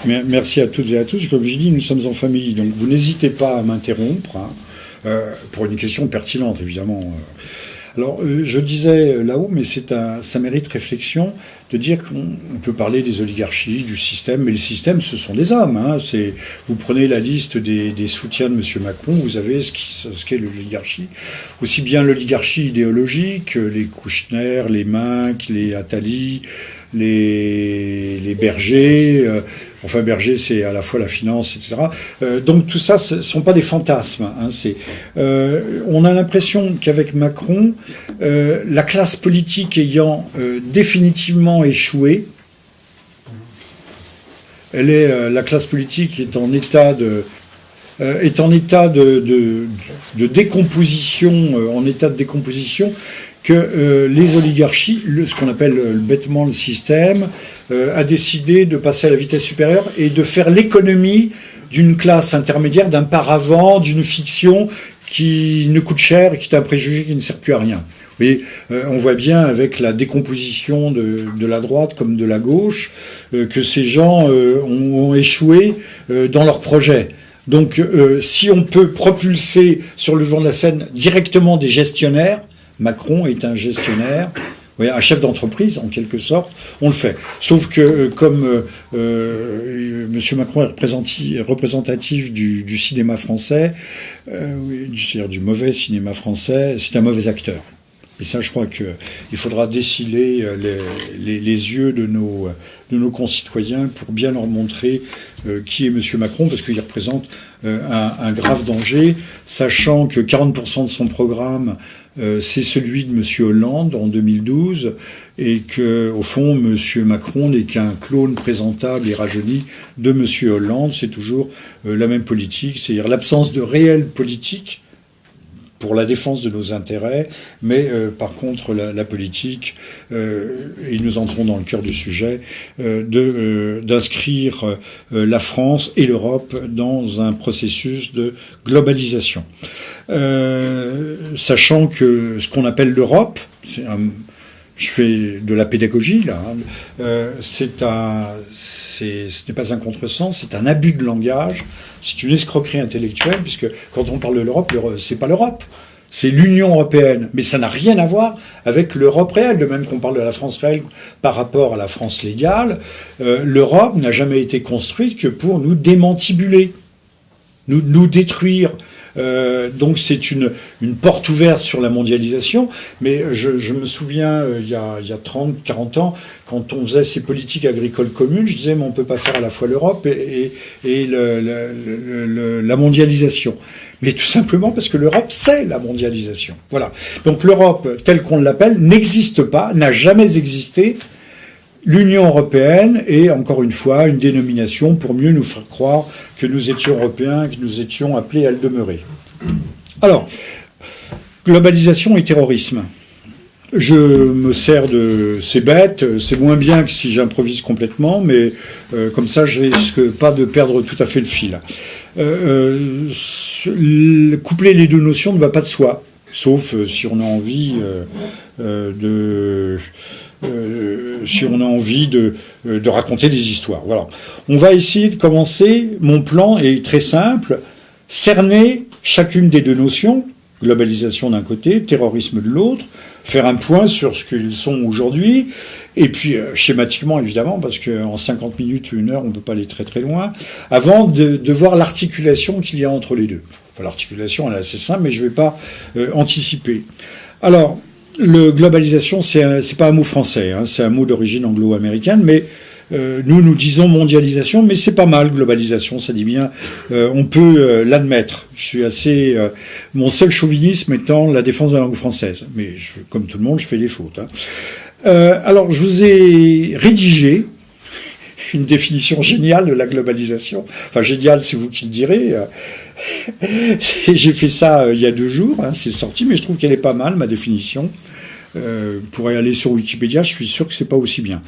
Merci à toutes et à tous. Comme je dis, nous sommes en famille, donc vous n'hésitez pas à m'interrompre, hein, pour une question pertinente, évidemment. Alors, je disais là-haut, mais ça mérite réflexion, de dire qu'on peut parler des oligarchies, du système, mais le système, ce sont des hommes. Hein, vous prenez la liste des soutiens de M. Macron, vous avez ce qu'est l'oligarchie. Aussi bien l'oligarchie idéologique, les Kouchner, les Minc, les Attali, les Berger, enfin Berger c'est à la fois la finance, etc. Donc tout ça, ce ne sont pas des fantasmes. Hein, on a l'impression qu'avec Macron, la classe politique ayant définitivement échoué, la classe politique est en état de décomposition, que les oligarchies, ce qu'on appelle bêtement le système, a décidé de passer à la vitesse supérieure et de faire l'économie d'une classe intermédiaire, d'un paravent, d'une fiction qui ne coûte cher et qui est un préjugé qui ne sert plus à rien. Vous voyez, on voit bien avec la décomposition de la droite comme de la gauche que ces gens ont échoué dans leurs projets. Donc si on peut propulser sur le devant de la scène directement des gestionnaires, Macron est un gestionnaire, un chef d'entreprise en quelque sorte, on le fait. Sauf que comme M. Macron est représentatif du cinéma français, c'est-à-dire du mauvais cinéma français, c'est un mauvais acteur. Et ça, je crois qu'il faudra déciler les yeux de nos concitoyens pour bien leur montrer qui est M. Macron, parce qu'il représente un grave danger, sachant que 40% de son programme, c'est celui de M. Hollande en 2012, et que, au fond, M. Macron n'est qu'un clone présentable et rajeuni de M. Hollande. C'est toujours la même politique, c'est-à-dire l'absence de réelle politique pour la défense de nos intérêts, mais par contre la politique, et nous entrons dans le cœur du sujet, d'inscrire la France et l'Europe dans un processus de globalisation. Sachant que ce qu'on appelle l'Europe, je fais de la pédagogie là, ce n'est pas un contresens, c'est un abus de langage, c'est une escroquerie intellectuelle, puisque quand on parle de l'Europe, c'est pas l'Europe, c'est l'Union européenne, mais ça n'a rien à voir avec l'Europe réelle, de même qu'on parle de la France réelle par rapport à la France légale. L'Europe n'a jamais été construite que pour nous démantibuler, nous détruire. Donc c'est une porte ouverte sur la mondialisation, mais je me souviens il y a 30, 40 ans, quand on faisait ces politiques agricoles communes, je disais mais on peut pas faire à la fois l'Europe et la mondialisation. Mais tout simplement parce que l'Europe c'est la mondialisation. Voilà. Donc l'Europe telle qu'on l'appelle n'existe pas, n'a jamais existé. L'Union européenne est, encore une fois, une dénomination pour mieux nous faire croire que nous étions européens, que nous étions appelés à le demeurer. Alors, globalisation et terrorisme. Je me sers c'est bête, c'est moins bien que si j'improvise complètement, mais comme ça, je risque pas de perdre tout à fait le fil. Coupler les deux notions ne va pas de soi, sauf si on a envie si on a envie de raconter des histoires. Voilà. On va essayer de commencer. Mon plan est très simple. Cerner chacune des deux notions, globalisation d'un côté, terrorisme de l'autre, faire un point sur ce qu'ils sont aujourd'hui, et puis schématiquement évidemment, parce qu'en 50 minutes, 1 heure, on ne peut pas aller très très loin, avant de voir l'articulation qu'il y a entre les deux. Enfin, l'articulation, elle est assez simple, mais je ne vais pas anticiper. Alors, le globalisation, c'est pas un mot français, hein, c'est un mot d'origine anglo-américaine, mais nous disons mondialisation, mais c'est pas mal, globalisation, ça dit bien, on peut l'admettre. Je suis assez... mon seul chauvinisme étant la défense de la langue française, mais comme tout le monde, je fais des fautes. Hein. Alors, je vous ai rédigé une définition géniale de la globalisation. Enfin, géniale, c'est vous qui le direz. J'ai fait ça il y a 2 jours, hein, c'est sorti, mais je trouve qu'elle est pas mal, ma définition. Pourrait aller sur Wikipédia, je suis sûr que c'est pas aussi bien.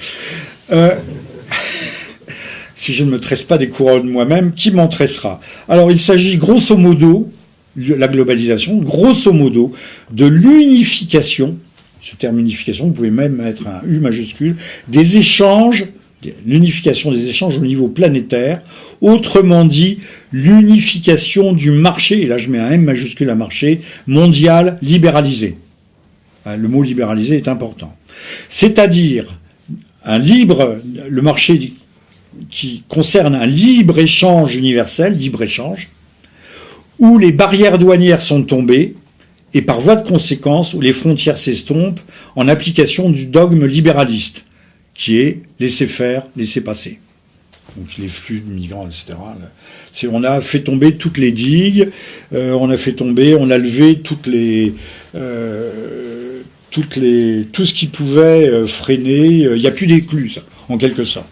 Si je ne me tresse pas des couronnes moi-même, qui m'en tressera? Alors, il s'agit grosso modo, la globalisation, grosso modo, de l'unification, ce terme unification, vous pouvez même mettre un U majuscule, des échanges l'unification des échanges au niveau planétaire, autrement dit, l'unification du marché, et là je mets un M majuscule à marché, mondial libéralisé. Le mot libéralisé est important. C'est-à-dire, le marché qui concerne un libre-échange universel, libre-échange, où les barrières douanières sont tombées, et par voie de conséquence, où les frontières s'estompent en application du dogme libéraliste, qui est laisser faire, laisser passer. Donc les flux de migrants, etc. On a fait tomber toutes les digues, on a levé tout ce qui pouvait freiner, il n'y a plus d'écluse, en quelque sorte.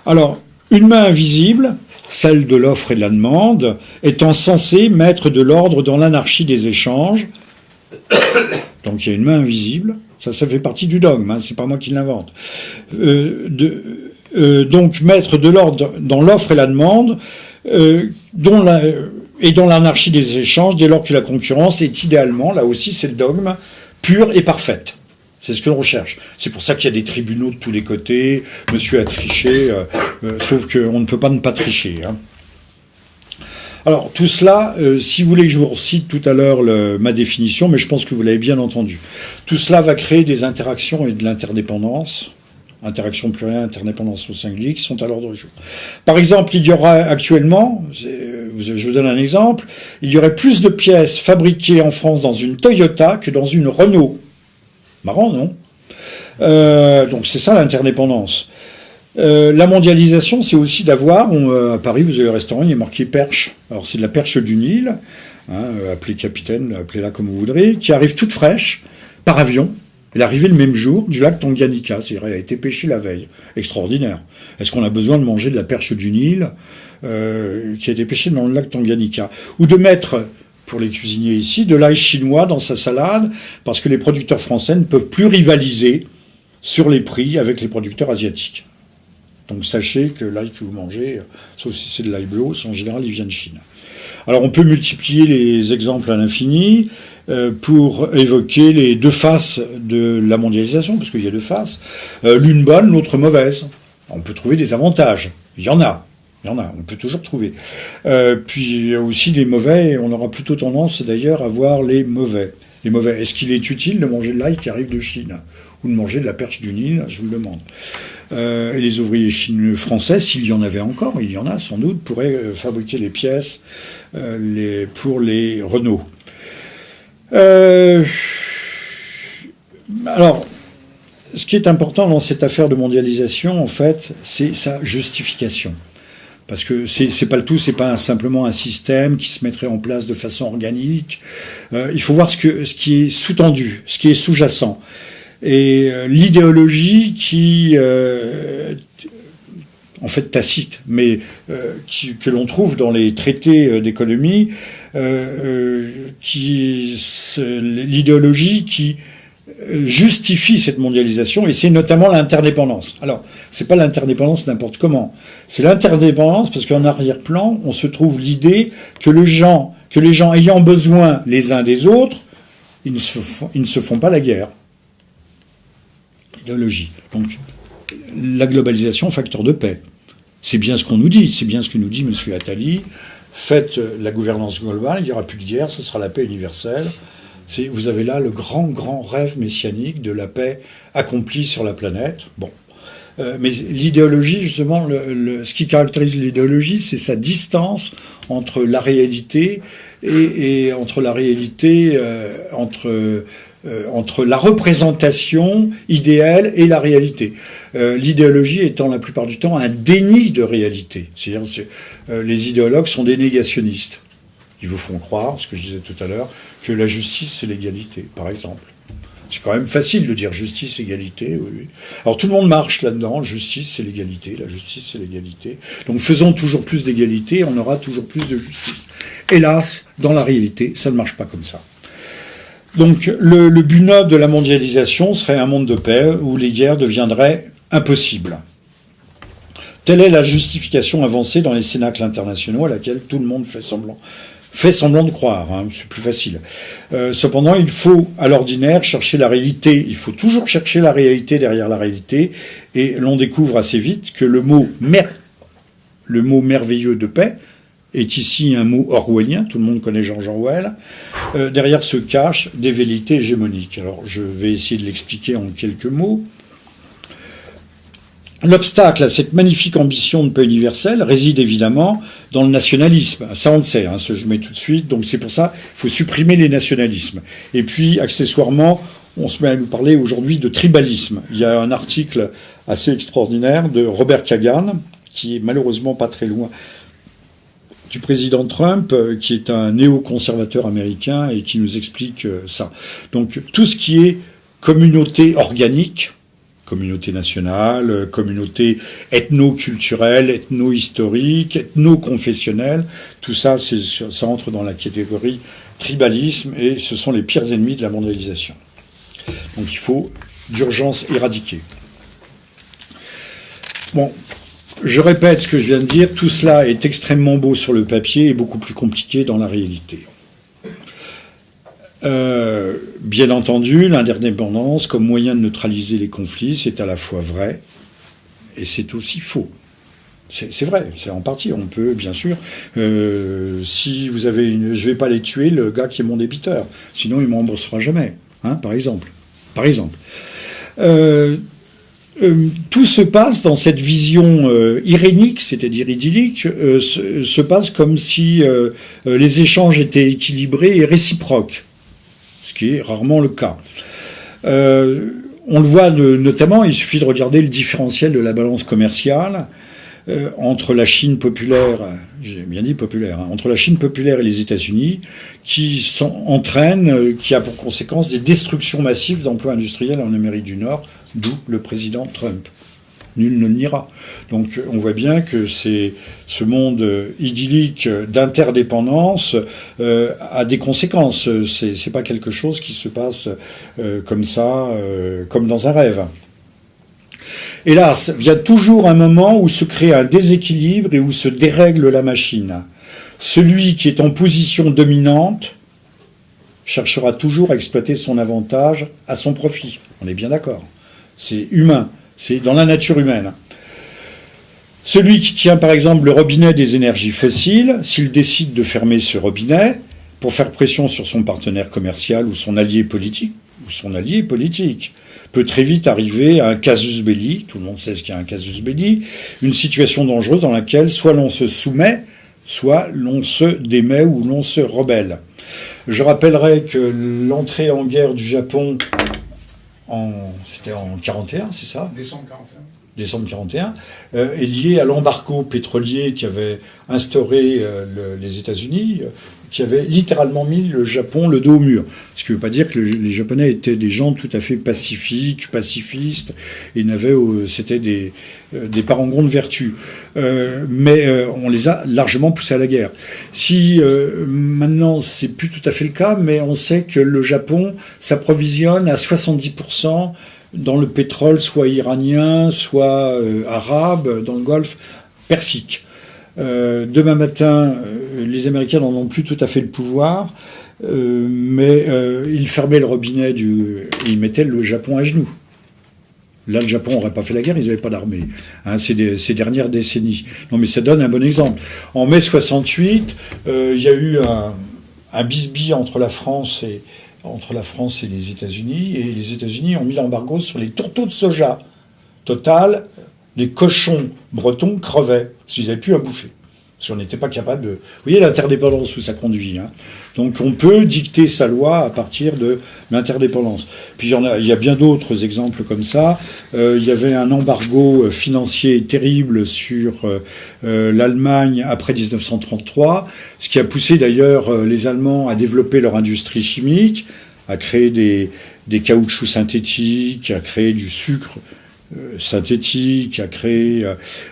Alors, une main invisible, celle de l'offre et de la demande, étant censée mettre de l'ordre dans l'anarchie des échanges. Donc il y a une main invisible, ça fait partie du dogme, hein, c'est pas moi qui l'invente. Donc mettre de l'ordre dans l'offre et la demande, et dans l'anarchie des échanges, dès lors que la concurrence est idéalement, là aussi c'est le dogme, pure et parfaite. C'est ce que l'on recherche. C'est pour ça qu'il y a des tribunaux de tous les côtés. Monsieur a triché, sauf qu'on ne peut pas ne pas tricher. Hein. Alors, tout cela, si vous voulez que je vous recite tout à l'heure ma définition, mais je pense que vous l'avez bien entendu. Tout cela va créer des interactions et de l'interdépendance. Interaction plurielle, interdépendance au singulier, qui sont à l'ordre du jour. Par exemple, il y aura actuellement, je vous donne un exemple, il y aurait plus de pièces fabriquées en France dans une Toyota que dans une Renault. Marrant, non ? Donc c'est ça l'interdépendance. La mondialisation, c'est aussi d'avoir, à Paris, vous avez un restaurant, il est marqué perche. Alors c'est de la perche du Nil, hein, appelée capitaine, appelez-la comme vous voudrez, qui arrive toute fraîche, par avion. Elle est arrivée le même jour du lac Tanganyika, c'est-à-dire elle a été pêchée la veille. Extraordinaire. Est-ce qu'on a besoin de manger de la perche du Nil qui a été pêchée dans le lac Tanganyika ? Ou de mettre, pour les cuisiniers ici, de l'ail chinois dans sa salade, parce que les producteurs français ne peuvent plus rivaliser sur les prix avec les producteurs asiatiques. Donc sachez que l'ail que vous mangez, sauf si c'est de l'ail bleu, en général il vient de Chine. Alors on peut multiplier les exemples à l'infini pour évoquer les deux faces de la mondialisation, parce qu'il y a deux faces, l'une bonne, l'autre mauvaise. On peut trouver des avantages, il y en a, on peut toujours trouver. Puis aussi les mauvais, on aura plutôt tendance d'ailleurs à voir les mauvais. Les mauvais. Est-ce qu'il est utile de manger de l'ail qui arrive de Chine ? Ou de manger de la perche du Nil, je vous le demande. Et les ouvriers français, s'il y en avait encore, il y en a sans doute, pourraient fabriquer les pièces pour les Renault. Alors, ce qui est important dans cette affaire de mondialisation, en fait, c'est sa justification. Parce que c'est pas le tout, c'est pas simplement un système qui se mettrait en place de façon organique. Il faut voir ce qui est sous-tendu, ce qui est sous-jacent. Et l'idéologie qui, en fait tacite, mais que l'on trouve dans les traités d'économie, l'idéologie qui justifie cette mondialisation, et c'est notamment l'interdépendance. Alors, c'est pas l'interdépendance n'importe comment, c'est l'interdépendance parce qu'en arrière-plan, on se trouve l'idée que les gens ayant besoin les uns des autres, ils ne se font pas la guerre. Idéologie. Donc, la globalisation, facteur de paix. C'est bien ce qu'on nous dit, c'est bien ce que nous dit M. Attali. Faites la gouvernance globale, il n'y aura plus de guerre, ce sera la paix universelle. Vous avez là le grand, grand rêve messianique de la paix accomplie sur la planète. Bon. Mais l'idéologie, justement, ce qui caractérise l'idéologie, c'est sa distance entre la réalité et entre la réalité, entre la représentation idéale et la réalité. L'idéologie étant la plupart du temps un déni de réalité. C'est-à-dire les idéologues sont des négationnistes. Ils vous font croire, ce que je disais tout à l'heure, que la justice c'est l'égalité, par exemple. C'est quand même facile de dire justice, égalité. Oui. Alors tout le monde marche là-dedans, justice c'est l'égalité, la justice c'est l'égalité. Donc faisons toujours plus d'égalité, on aura toujours plus de justice. Hélas, dans la réalité, ça ne marche pas comme ça. Donc le but noble de la mondialisation serait un monde de paix où les guerres deviendraient impossibles. Telle est la justification avancée dans les cénacles internationaux à laquelle tout le monde fait semblant de croire, hein, c'est plus facile. Cependant, il faut, à l'ordinaire, chercher la réalité. Il faut toujours chercher la réalité derrière la réalité. Et l'on découvre assez vite que le mot merveilleux de paix est ici un mot orwellien. Tout le monde connaît George Orwell. Derrière se cachent des velléités hégémoniques. Alors, je vais essayer de l'expliquer en quelques mots. L'obstacle à cette magnifique ambition de paix universelle réside évidemment dans le nationalisme. Ça, on le sait, hein, je mets tout de suite. Donc c'est pour ça qu'il faut supprimer les nationalismes. Et puis, accessoirement, on se met à nous parler aujourd'hui de tribalisme. Il y a un article assez extraordinaire de Robert Kagan, qui est malheureusement pas très loin du président Trump, qui est un néoconservateur américain et qui nous explique ça. Donc tout ce qui est communauté organique, communauté nationale, communauté ethno-culturelle, ethno-historique, ethno-confessionnelle, tout ça, ça entre dans la catégorie tribalisme et ce sont les pires ennemis de la mondialisation. Donc il faut d'urgence éradiquer. Bon, je répète ce que je viens de dire, tout cela est extrêmement beau sur le papier et beaucoup plus compliqué dans la réalité. Bien entendu, l'interdépendance comme moyen de neutraliser les conflits, c'est à la fois vrai et c'est aussi faux. C'est vrai, c'est en partie. On peut, bien sûr, si vous avez je vais pas aller tuer le gars qui est mon débiteur, sinon il m'embauchera jamais, hein, par exemple. Tout se passe dans cette vision irénique, c'est-à-dire idyllique, se passe comme si les échanges étaient équilibrés et réciproques. Ce qui est rarement le cas. On le voit notamment, il suffit de regarder le différentiel de la balance commerciale entre la Chine populaire, j'ai bien dit populaire, hein, entre la Chine populaire et les États-Unis, qui a pour conséquence des destructions massives d'emplois industriels en Amérique du Nord, d'où le président Trump. Nul ne le niera. Donc on voit bien que ce monde idyllique d'interdépendance a des conséquences. C'est pas quelque chose qui se passe comme ça, comme dans un rêve. Hélas, il y a toujours un moment où se crée un déséquilibre et où se dérègle la machine. Celui qui est en position dominante cherchera toujours à exploiter son avantage à son profit. On est bien d'accord. C'est humain. C'est dans la nature humaine. Celui qui tient par exemple le robinet des énergies fossiles, s'il décide de fermer ce robinet pour faire pression sur son partenaire commercial ou son allié politique, peut très vite arriver à un casus belli, tout le monde sait ce qu'est un casus belli, une situation dangereuse dans laquelle soit l'on se soumet, soit l'on se démet ou l'on se rebelle. Je rappellerai que l'entrée en guerre du Japon c'était en 41, c'est ça ? Décembre 41, est lié à l'embargo pétrolier qui avait instauré les États-Unis, qui avait littéralement mis le Japon le dos au mur. Ce qui ne veut pas dire que les Japonais étaient des gens tout à fait pacifiques, pacifistes, et c'était des parangons de vertu. Mais on les a largement poussés à la guerre. Maintenant, c'est plus tout à fait le cas, mais on sait que le Japon s'approvisionne à 70% dans le pétrole, soit iranien, soit arabe, dans le Golfe Persique. Demain matin, les Américains n'en ont plus tout à fait le pouvoir, mais ils fermaient le robinet et ils mettaient le Japon à genoux. Là, le Japon n'aurait pas fait la guerre, ils n'avaient pas d'armée. Hein, ces dernières décennies. Non, mais ça donne un bon exemple. En mai 68, il y a eu un bisbille entre la France et les États-Unis, et les États-Unis ont mis l'embargo sur les tourteaux de soja. Total, les cochons bretons crevaient, parce qu'ils n'avaient plus à bouffer. Si on n'était pas capable de... Vous voyez l'interdépendance où ça conduit. Hein. Donc on peut dicter sa loi à partir de l'interdépendance. Puis il y a bien d'autres exemples comme ça. Il y avait un embargo financier terrible sur l'Allemagne après 1933, ce qui a poussé d'ailleurs les Allemands à développer leur industrie chimique, à créer des caoutchoucs synthétiques, à créer du sucre synthétiques, a créé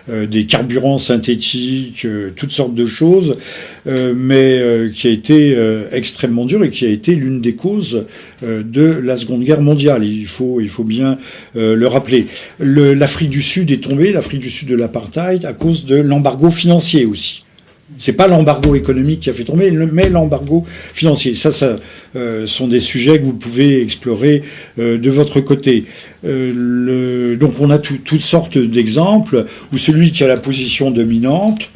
des carburants synthétiques, toutes sortes de choses, mais qui a été extrêmement dur et qui a été l'une des causes de la Seconde Guerre mondiale. Il faut bien le rappeler. L'Afrique du Sud est tombée, l'Afrique du Sud de l'apartheid, à cause de l'embargo financier aussi. C'est pas l'embargo économique qui a fait tomber, mais l'embargo financier. Ça sont des sujets que vous pouvez explorer de votre côté. Donc on a toutes sortes d'exemples où celui qui a la position dominante,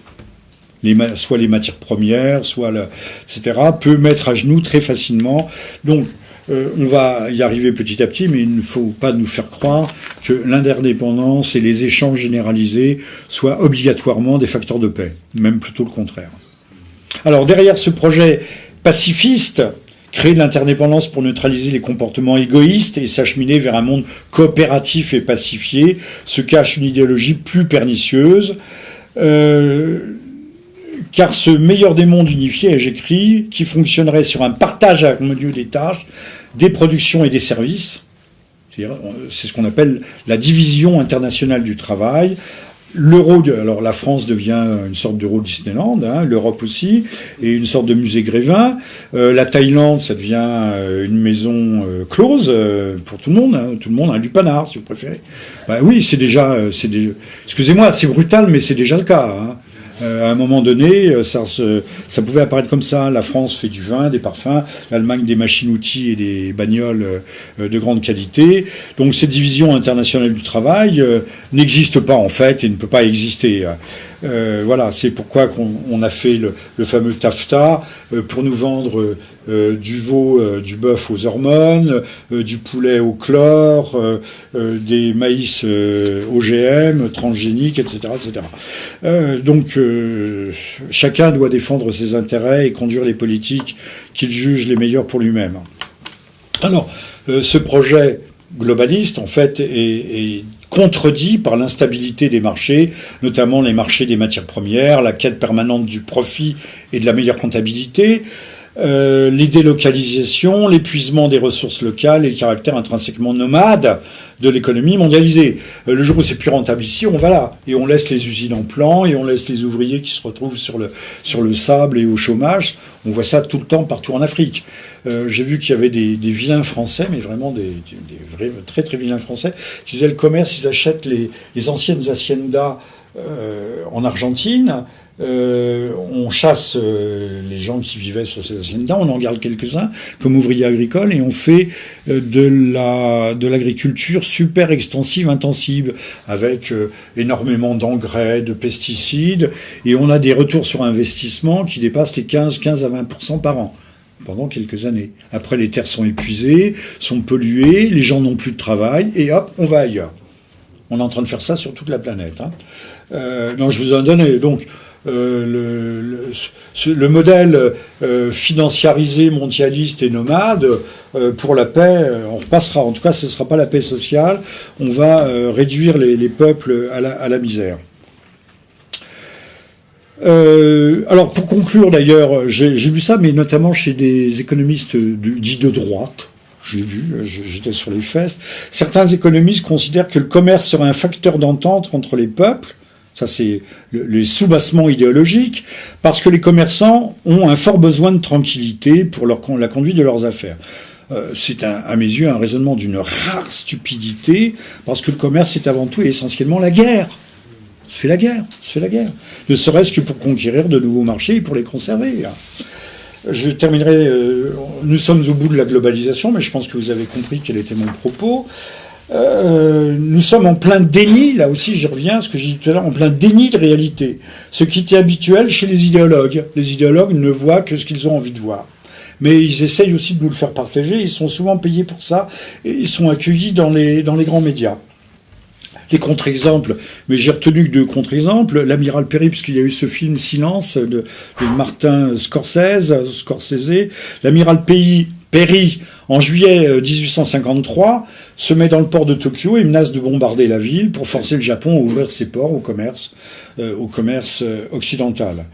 soit les matières premières, etc., peut mettre à genoux très facilement. Donc on va y arriver petit à petit, mais il ne faut pas nous faire croire que l'interdépendance et les échanges généralisés soient obligatoirement des facteurs de paix, même plutôt le contraire. Alors derrière ce projet pacifiste, créer de l'interdépendance pour neutraliser les comportements égoïstes et s'acheminer vers un monde coopératif et pacifié, se cache une idéologie plus pernicieuse, car ce meilleur des mondes unifié, j'écris, qui fonctionnerait sur un partage harmonieux des tâches, des productions et des services, c'est ce qu'on appelle la division internationale du travail. Alors la France devient une sorte d'Euro Disneyland, l'Europe aussi, et une sorte de musée Grévin. La Thaïlande, ça devient une maison close pour tout le monde. Tout le monde a du panard, si vous préférez. Oui, c'est déjà. Excusez-moi, c'est brutal, mais c'est déjà le cas. À un moment donné, ça pouvait apparaître comme ça. La France fait du vin, des parfums, l'Allemagne des machines-outils et des bagnoles de grande qualité. Donc cette division internationale du travail n'existe pas en fait et ne peut pas exister. Voilà, c'est pourquoi on a fait le fameux TAFTA pour nous vendre du veau, du bœuf aux hormones, du poulet au chlore, des maïs OGM, transgéniques, etc., etc. Donc chacun doit défendre ses intérêts et conduire les politiques qu'il juge les meilleures pour lui-même. Alors, ce projet globaliste, en fait, est contredit par l'instabilité des marchés, notamment les marchés des matières premières, la quête permanente du profit et de la meilleure comptabilité, les délocalisations, l'épuisement des ressources locales et le caractère intrinsèquement nomade de l'économie mondialisée. Le jour où c'est plus rentable ici, on va là. Et on laisse les usines en plan, et on laisse les ouvriers qui se retrouvent sur le sable et au chômage. On voit ça tout le temps partout en Afrique. J'ai vu qu'il y avait des vilains français, mais vraiment des vrais, très très vilains français, qui faisaient le commerce, ils achètent les anciennes haciendas en Argentine. On chasse les gens qui vivaient sur ces haciendas, on en garde quelques-uns comme ouvriers agricoles et on fait de l'agriculture super extensive, intensive, avec énormément d'engrais, de pesticides, et on a des retours sur investissement qui dépassent les 15 à 20% par an pendant quelques années. Après, les terres sont épuisées, sont polluées, les gens n'ont plus de travail, et hop, on va ailleurs. On est en train de faire ça sur toute la planète. Non, je vous en donne. Donc, le modèle financiarisé, mondialiste et nomade, pour la paix, on repassera. En tout cas, ce ne sera pas la paix sociale. On va réduire les peuples à la misère. Alors, pour conclure, d'ailleurs, j'ai lu ça, mais notamment chez des économistes dits de droite. J'ai vu, j'étais sur les fesses. Certains économistes considèrent que le commerce serait un facteur d'entente entre les peuples. Ça, c'est les soubassements idéologiques, parce que les commerçants ont un fort besoin de tranquillité pour la conduite de leurs affaires. C'est à mes yeux un raisonnement d'une rare stupidité, parce que le commerce est avant tout et essentiellement la guerre. Se fait la guerre. Ne serait-ce que pour conquérir de nouveaux marchés et pour les conserver. Je terminerai, nous sommes au bout de la globalisation, mais je pense que vous avez compris quel était mon propos. Nous sommes en plein déni, là aussi j'y reviens, ce que j'ai dit tout à l'heure, en plein déni de réalité. Ce qui était habituel chez les idéologues. Les idéologues ne voient que ce qu'ils ont envie de voir. Mais ils essayent aussi de nous le faire partager, ils sont souvent payés pour ça, et ils sont accueillis dans les grands médias. Les contre-exemples, mais j'ai retenu que deux contre-exemples. L'Amiral Perry, puisqu'il y a eu ce film Silence de Martin Scorsese. L'Amiral Perry, en juillet 1853, se met dans le port de Tokyo et menace de bombarder la ville pour forcer le Japon à ouvrir ses ports au commerce occidental.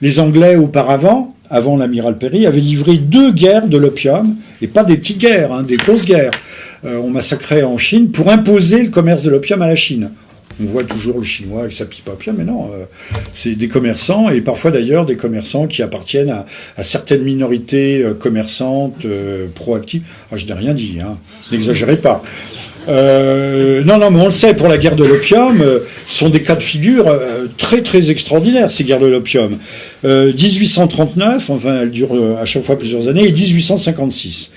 Les Anglais, auparavant, avant l'amiral Péry, avait livré 2 guerres de l'opium, et pas des petites guerres, hein, des grosses guerres. On massacrait en Chine pour imposer le commerce de l'opium à la Chine. On voit toujours le Chinois avec sa pipe à opium, mais non, c'est des commerçants, et parfois d'ailleurs des commerçants qui appartiennent à certaines minorités commerçantes proactives. Ah, je n'ai rien dit, hein, n'exagérez pas. Non, mais on le sait, pour la guerre de l'opium, ce sont des cas de figure très très extraordinaires, ces guerres de l'opium. 1839, enfin elles durent à chaque fois plusieurs années, et 1856.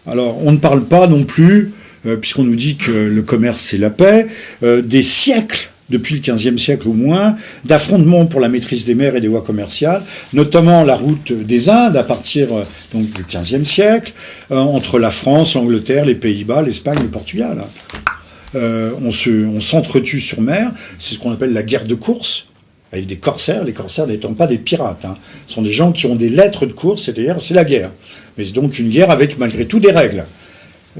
Alors, on ne parle pas non plus, puisqu'on nous dit que le commerce c'est la paix, des siècles, depuis le XVe siècle au moins, d'affrontements pour la maîtrise des mers et des voies commerciales, notamment la route des Indes à partir donc du XVe siècle, entre la France, l'Angleterre, les Pays-Bas, l'Espagne, le Portugal. On s'entretue sur mer, c'est ce qu'on appelle la guerre de course, avec des corsaires, les corsaires n'étant pas des pirates, hein. Ce sont des gens qui ont des lettres de course, c'est-à-dire c'est la guerre. Mais c'est donc une guerre avec malgré tout des règles,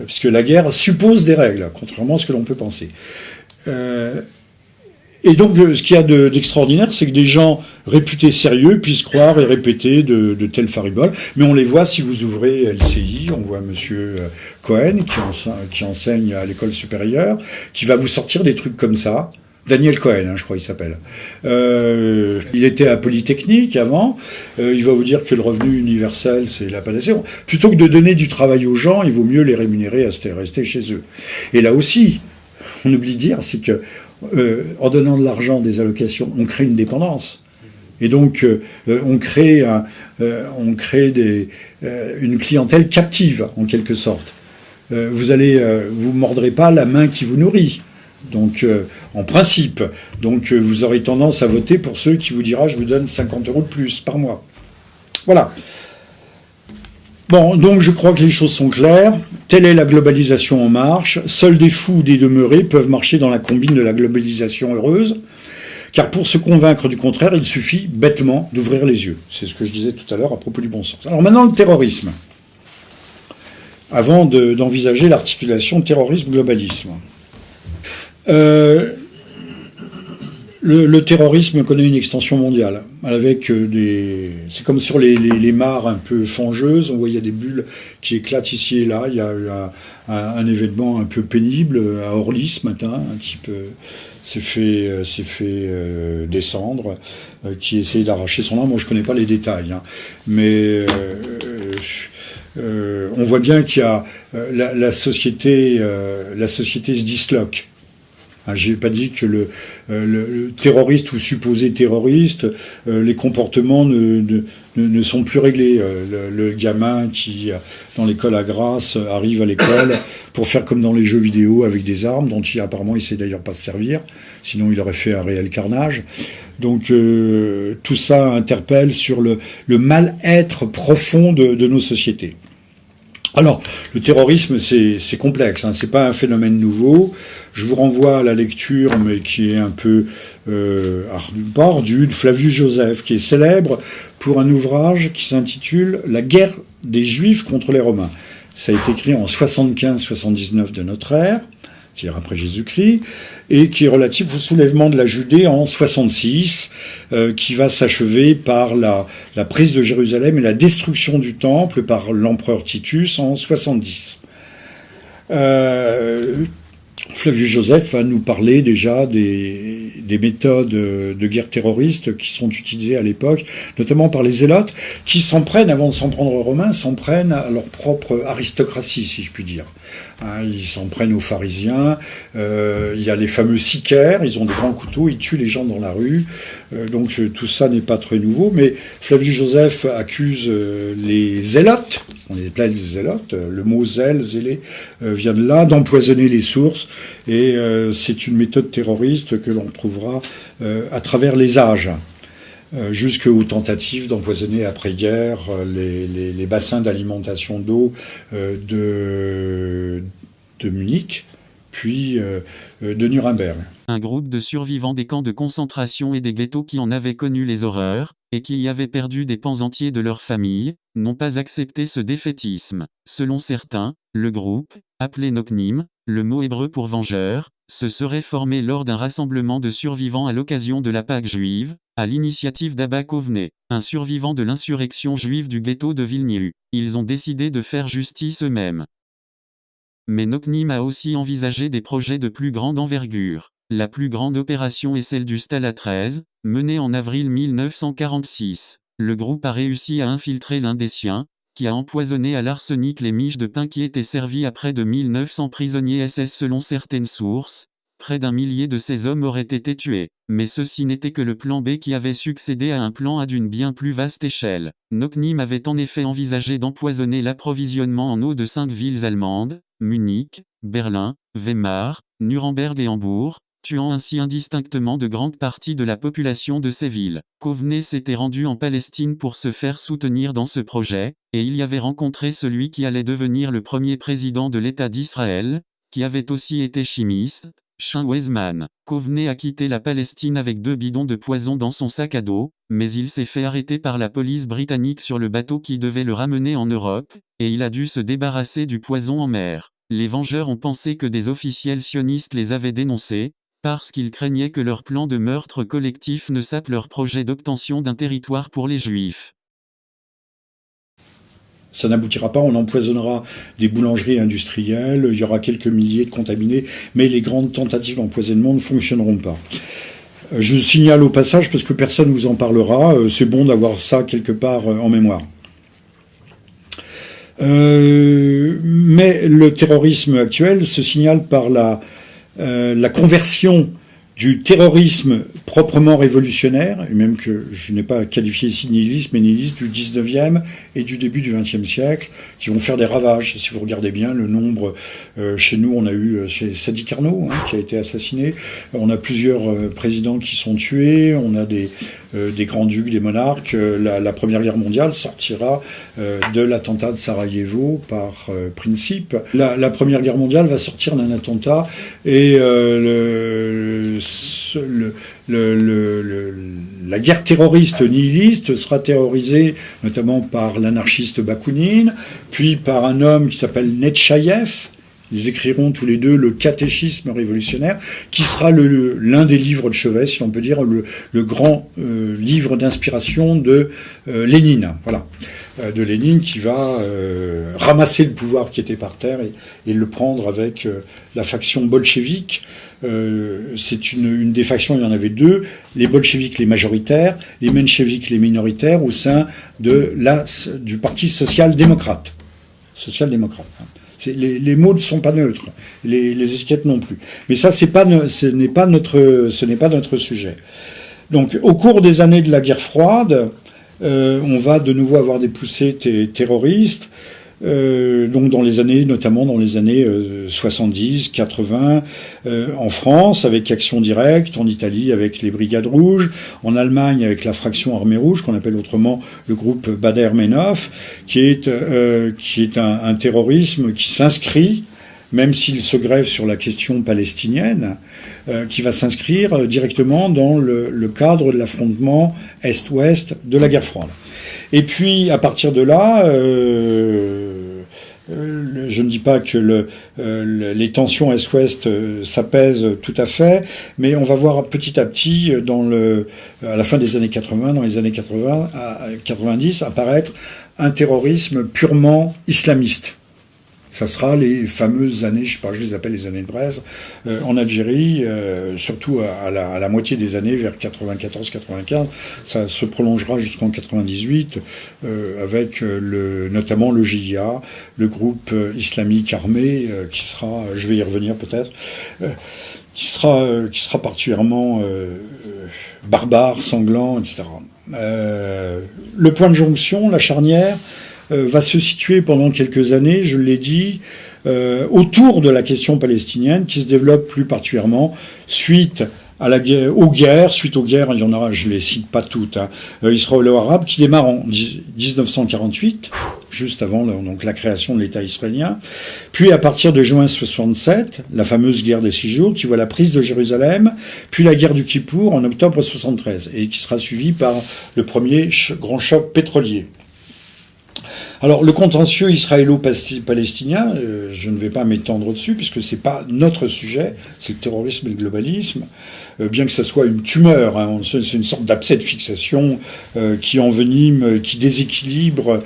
puisque la guerre suppose des règles, contrairement à ce que l'on peut penser. Et donc, ce qu'il y a d'extraordinaire, c'est que des gens réputés sérieux puissent croire et répéter de telles fariboles. Mais on les voit si vous ouvrez LCI, on voit Monsieur Cohen, qui enseigne à l'école supérieure, qui va vous sortir des trucs comme ça. Daniel Cohen, hein, je crois qu'il s'appelle. Il était à Polytechnique avant. Il va vous dire que le revenu universel, c'est la panacée. Plutôt que de donner du travail aux gens, il vaut mieux les rémunérer à rester chez eux. Et là aussi, on oublie de dire, c'est que en donnant de l'argent, des allocations, on crée une dépendance. Et donc, on crée une clientèle captive, en quelque sorte. Vous mordrez pas la main qui vous nourrit. Donc, en principe, vous aurez tendance à voter pour ceux qui vous dira je vous donne 50 € de plus par mois. Voilà. Bon, donc je crois que les choses sont claires. Telle est la globalisation en marche. Seuls des fous ou des demeurés peuvent marcher dans la combine de la globalisation heureuse. Car pour se convaincre du contraire, il suffit bêtement d'ouvrir les yeux. C'est ce que je disais tout à l'heure à propos du bon sens. Alors maintenant, le terrorisme. Avant d'envisager l'articulation terrorisme-globalisme. Le terrorisme connaît une extension mondiale, avec c'est comme sur les mares un peu fangeuses, on voit il y a des bulles qui éclatent ici et là. Il y a eu un événement un peu pénible à Orly ce matin, un type s'est fait descendre, qui essayait d'arracher son arme. Moi je connais pas les détails, hein, mais on voit bien qu'il y a la société se disloque. J'ai pas dit que le terroriste ou supposé terroriste, les comportements ne sont plus réglés. Le gamin qui, dans l'école à Grasse, arrive à l'école pour faire comme dans les jeux vidéo avec des armes, dont apparemment il sait d'ailleurs pas se servir, sinon il aurait fait un réel carnage. Donc tout ça interpelle sur le mal-être profond de nos sociétés. Alors, le terrorisme, c'est complexe, hein, c'est pas un phénomène nouveau. Je vous renvoie à la lecture, mais qui est un peu ardue, de Flavius Joseph, qui est célèbre pour un ouvrage qui s'intitule « La guerre des Juifs contre les Romains ». Ça a été écrit en 75-79 de notre ère, c'est-à-dire après Jésus-Christ, et qui est relatif au soulèvement de la Judée en 66, qui va s'achever par la prise de Jérusalem et la destruction du temple par l'empereur Titus en 70. Flavius Joseph va nous parler déjà des méthodes de guerre terroriste qui sont utilisées à l'époque, notamment par les zélotes, qui s'en prennent, avant de s'en prendre aux Romains, s'en prennent à leur propre aristocratie, si je puis dire. Hein, ils s'en prennent aux pharisiens, il y a les fameux sicaires, ils ont des grands couteaux, ils tuent les gens dans la rue, donc tout ça n'est pas très nouveau, mais Flavius Joseph accuse les zélotes, on les appelle les zélotes, le mot zèle, zélé, vient de là, d'empoisonner les sources, et c'est une méthode terroriste que l'on retrouvera à travers les âges, jusqu'aux tentatives d'empoisonner après-guerre les bassins d'alimentation d'eau de Munich, puis de Nuremberg. Un groupe de survivants des camps de concentration et des ghettos qui en avaient connu les horreurs, et qui y avaient perdu des pans entiers de leur famille, n'ont pas accepté ce défaitisme. Selon certains, le groupe, appelé Nocnim, Le mot hébreu pour vengeur se serait formé lors d'un rassemblement de survivants à l'occasion de la Pâque juive, à l'initiative d'Abba Kovné, un survivant de l'insurrection juive du ghetto de Vilnius. Ils ont décidé de faire justice eux-mêmes. Mais Noknim a aussi envisagé des projets de plus grande envergure. La plus grande opération est celle du Stala 13, menée en avril 1946. Le groupe a réussi à infiltrer l'un des siens, qui a empoisonné à l'arsenic les miches de pain qui étaient servies à près de 1900 prisonniers SS selon certaines sources. Près d'un millier de ces hommes auraient été tués. Mais ceci n'était que le plan B qui avait succédé à un plan A d'une bien plus vaste échelle. Noknim avait en effet envisagé d'empoisonner l'approvisionnement en eau de 5 villes allemandes, Munich, Berlin, Weimar, Nuremberg et Hambourg, tuant ainsi indistinctement de grandes parties de la population de ces villes. Kovné s'était rendu en Palestine pour se faire soutenir dans ce projet, et il y avait rencontré celui qui allait devenir le premier président de l'État d'Israël, qui avait aussi été chimiste, Chaim Weizmann. Kovné a quitté la Palestine avec 2 bidons de poison dans son sac à dos, mais il s'est fait arrêter par la police britannique sur le bateau qui devait le ramener en Europe, et il a dû se débarrasser du poison en mer. Les vengeurs ont pensé que des officiels sionistes les avaient dénoncés, parce qu'ils craignaient que leur plan de meurtre collectif ne sape leur projet d'obtention d'un territoire pour les Juifs. Ça n'aboutira pas, on empoisonnera des boulangeries industrielles, il y aura quelques milliers de contaminés, mais les grandes tentatives d'empoisonnement ne fonctionneront pas. Je signale au passage, parce que personne ne vous en parlera, c'est bon d'avoir ça quelque part en mémoire. Mais le terrorisme actuel se signale par la conversion du terrorisme proprement révolutionnaire, et même que je n'ai pas qualifié ici nihilisme, mais nihilisme du 19e et du début du 20e siècle, qui vont faire des ravages. Si vous regardez bien le nombre, chez nous, on a eu chez Sadi Carnot, qui a été assassiné, on a plusieurs présidents qui sont tués, on a des grands-ducs, des monarques. La Première Guerre mondiale sortira de l'attentat de Sarajevo par principe. La Première Guerre mondiale va sortir d'un attentat, et la guerre terroriste nihiliste sera terrorisée notamment par l'anarchiste Bakounine, puis par un homme qui s'appelle Netchaïev. Ils écriront tous les deux le catéchisme révolutionnaire, qui sera l'un des livres de chevet, si on peut dire, le grand livre d'inspiration de Lénine. Voilà. De Lénine, qui va ramasser le pouvoir qui était par terre et le prendre avec la faction bolchevique. C'est une des factions, il y en avait 2, les bolcheviks les majoritaires, les mencheviks les minoritaires, au sein du Parti social-démocrate. Social-démocrate. Les mots ne sont pas neutres, les étiquettes non plus. Mais ça, ce n'est pas notre sujet. Donc, au cours des années de la guerre froide, on va de nouveau avoir des poussées terroristes. Donc notamment dans les années 70, 80, en France avec Action Directe, en Italie avec les Brigades Rouges, en Allemagne avec la fraction Armée Rouge, qu'on appelle autrement le groupe Baader-Meinhof, qui est un terrorisme qui s'inscrit, même s'il se grève sur la question palestinienne, qui va s'inscrire directement dans le cadre de l'affrontement Est-Ouest de la guerre froide. Et puis, à partir de là, je ne dis pas que les tensions Est-Ouest s'apaisent tout à fait, mais on va voir petit à petit, à la fin des années 80, dans les années 80 à 90, apparaître un terrorisme purement islamiste. Ça sera les fameuses années, je les appelle les années de braise, en Algérie, surtout à la moitié des années, vers 94-95. Ça se prolongera jusqu'en 98, avec notamment le JIA, le groupe islamique armé, qui sera, je vais y revenir peut-être, qui sera particulièrement barbare, sanglant, etc. Le point de jonction, la charnière, va se situer pendant quelques années, je l'ai dit, autour de la question palestinienne, qui se développe plus particulièrement suite aux guerres, il y en aura, je les cite pas toutes, israélo-arabes, qui démarrent en 1948, juste avant donc la création de l'État israélien, puis à partir de juin 67, la fameuse guerre des 6 jours, qui voit la prise de Jérusalem, puis la guerre du Kippour en octobre 73, et qui sera suivie par le premier grand choc pétrolier. Alors, le contentieux israélo-palestinien, je ne vais pas m'étendre dessus, puisque c'est pas notre sujet, c'est le terrorisme et le globalisme, bien que ça soit une tumeur, hein, c'est une sorte d'abcès de fixation qui envenime, qui déséquilibre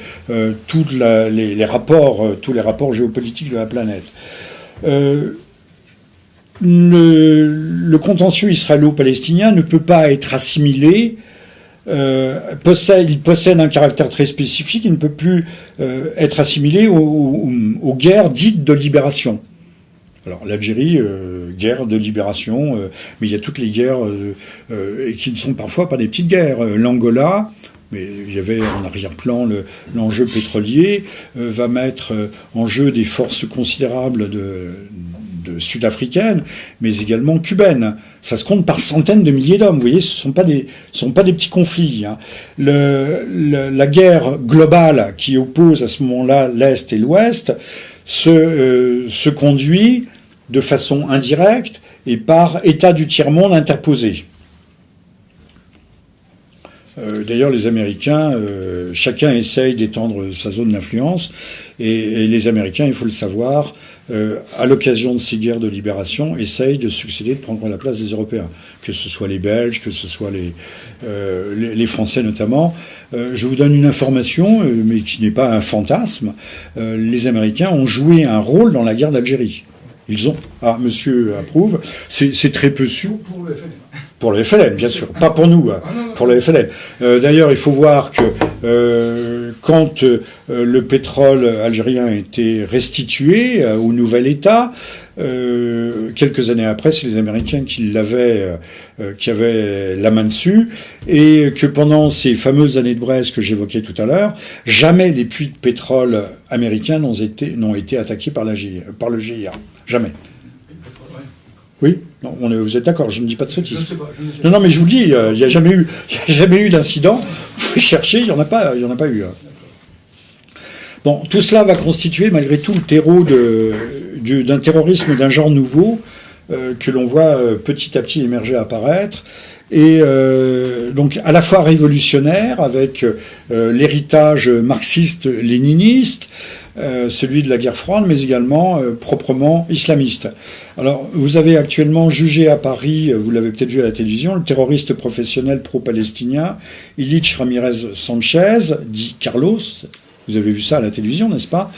tous les rapports géopolitiques de la planète. Le contentieux israélo-palestinien ne peut pas être assimilé. Il possède un caractère très spécifique, il ne peut plus être assimilé aux guerres dites de libération. Alors l'Algérie, guerre de libération, mais il y a toutes les guerres et qui ne sont parfois pas des petites guerres. L'Angola, mais il y avait en arrière-plan l'enjeu pétrolier, va mettre en jeu des forces considérables de sud-africaines, mais également cubaines. Ça se compte par centaines de milliers d'hommes. Vous voyez, ce sont pas des petits conflits. Hein. La guerre globale qui oppose à ce moment-là l'Est et l'Ouest se conduit de façon indirecte et par États du tiers-monde interposés. D'ailleurs, les Américains, chacun essaye d'étendre sa zone d'influence, et les Américains, il faut le savoir, à l'occasion de ces guerres de libération, essayent de succéder, de prendre la place des Européens, que ce soit les Belges, que ce soit les Français notamment. Je vous donne une information, mais qui n'est pas un fantasme. Les Américains ont joué un rôle dans la guerre d'Algérie. Ils ont... Ah, monsieur approuve. C'est très peu su. Pour le FLN. Pour le FLN, bien sûr. Pas pour nous, hein, pour le FLN. D'ailleurs, il faut voir que quand le pétrole algérien a été restitué au nouvel État, quelques années après, c'est les Américains qui avaient la main dessus, et que pendant ces fameuses années de Brest que j'évoquais tout à l'heure, jamais les puits de pétrole américains n'ont été attaqués par le GIA. Jamais. Oui, non, vous êtes d'accord, je ne dis pas de sottises. Je ne sais pas. Non, mais je vous le dis, il n'y a jamais eu d'incident. Vous pouvez chercher, il n'y en a pas eu. Bon, tout cela va constituer malgré tout le terreau d'un terrorisme d'un genre nouveau que l'on voit petit à petit émerger, apparaître. Et donc à la fois révolutionnaire avec l'héritage marxiste-léniniste, celui de la guerre froide, mais également proprement islamiste. Alors, vous avez actuellement jugé à Paris, vous l'avez peut-être vu à la télévision, le terroriste professionnel pro-palestinien Illich Ramirez Sanchez, dit Carlos. Vous avez vu ça à la télévision, n'est-ce pas?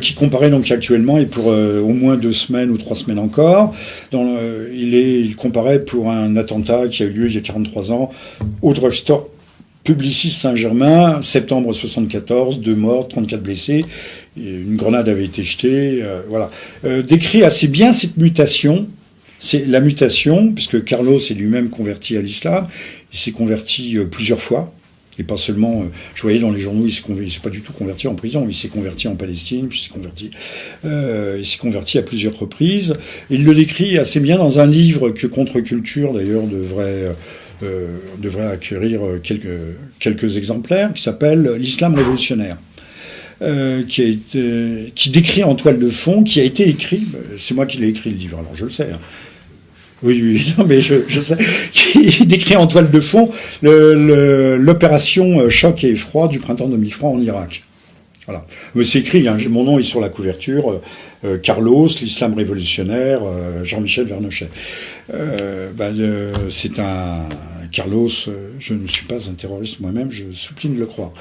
Qui comparaît donc actuellement, et pour au moins 2 semaines ou 3 semaines encore, il comparaît pour un attentat qui a eu lieu il y a 43 ans au drugstore Publicis Saint-Germain, septembre 74, 2 morts, 34 blessés, une grenade avait été jetée, voilà. Décrit assez bien cette mutation, c'est la mutation, puisque Carlos est lui-même converti à l'islam, il s'est converti plusieurs fois, et pas seulement, je voyais dans les journaux, il s'est pas du tout converti en prison, il s'est converti en Palestine, puis il s'est converti à plusieurs reprises. Il le décrit assez bien dans un livre que Contre-Culture, d'ailleurs, devrait acquérir quelques exemplaires, qui s'appelle L'Islam révolutionnaire, qui décrit en toile de fond, qui a été écrit, c'est moi qui l'ai écrit le livre, alors je le sais, hein. Oui, non, mais je sais, qui décrit en toile de fond l'opération choc et effroi du printemps 2003 en Irak. Voilà. Mais c'est écrit, hein, mon nom est sur la couverture, Carlos, l'islam révolutionnaire, Jean-Michel Vernochet. C'est un... Carlos, je ne suis pas un terroriste moi-même, je supplie de le croire.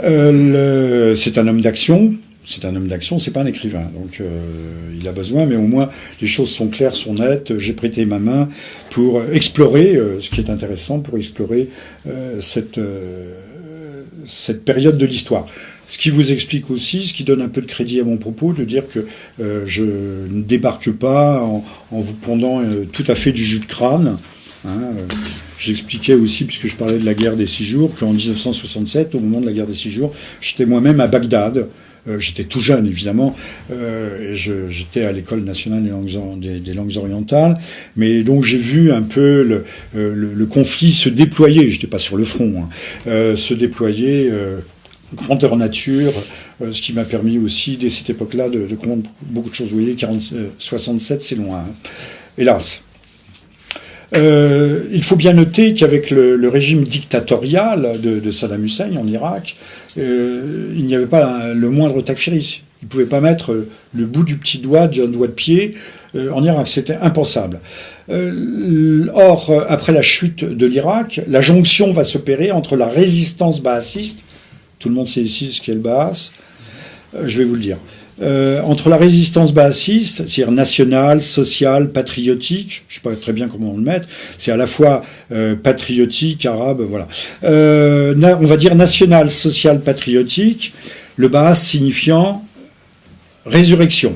C'est un homme d'action. C'est un homme d'action, c'est pas un écrivain. Donc il a besoin, mais au moins les choses sont claires, sont nettes. J'ai prêté ma main pour explorer, ce qui est intéressant, pour explorer cette période de l'histoire. Ce qui vous explique aussi, ce qui donne un peu de crédit à mon propos, de dire que je ne débarque pas en vous pondant tout à fait du jus de crâne. Hein, j'expliquais aussi, puisque je parlais de la guerre des 6 jours, qu'en 1967, au moment de la guerre des 6 jours, j'étais moi-même à Bagdad. J'étais tout jeune, évidemment. J'étais à l'École nationale des langues orientales. Mais donc, j'ai vu un peu le conflit se déployer. J'étais pas sur le front. Hein, se déployer grandeur nature, ce qui m'a permis aussi, dès cette époque-là, de comprendre beaucoup de choses. Vous voyez, 67, c'est loin. Hein. Hélas. Il faut bien noter qu'avec le régime dictatorial de Saddam Hussein en Irak, il n'y avait pas le moindre takfiris. Il ne pouvait pas mettre le bout du petit doigt d'un doigt de pied en Irak. C'était impensable. Or, après la chute de l'Irak, la jonction va s'opérer entre la résistance baassiste, tout le monde sait ici ce qu'est le Baas, je vais vous le dire, entre la résistance baassiste, c'est-à-dire nationale, sociale, patriotique, je ne sais pas très bien comment on le met, c'est à la fois patriotique, arabe, voilà. On va dire nationale, sociale, patriotique, le Baas signifiant résurrection,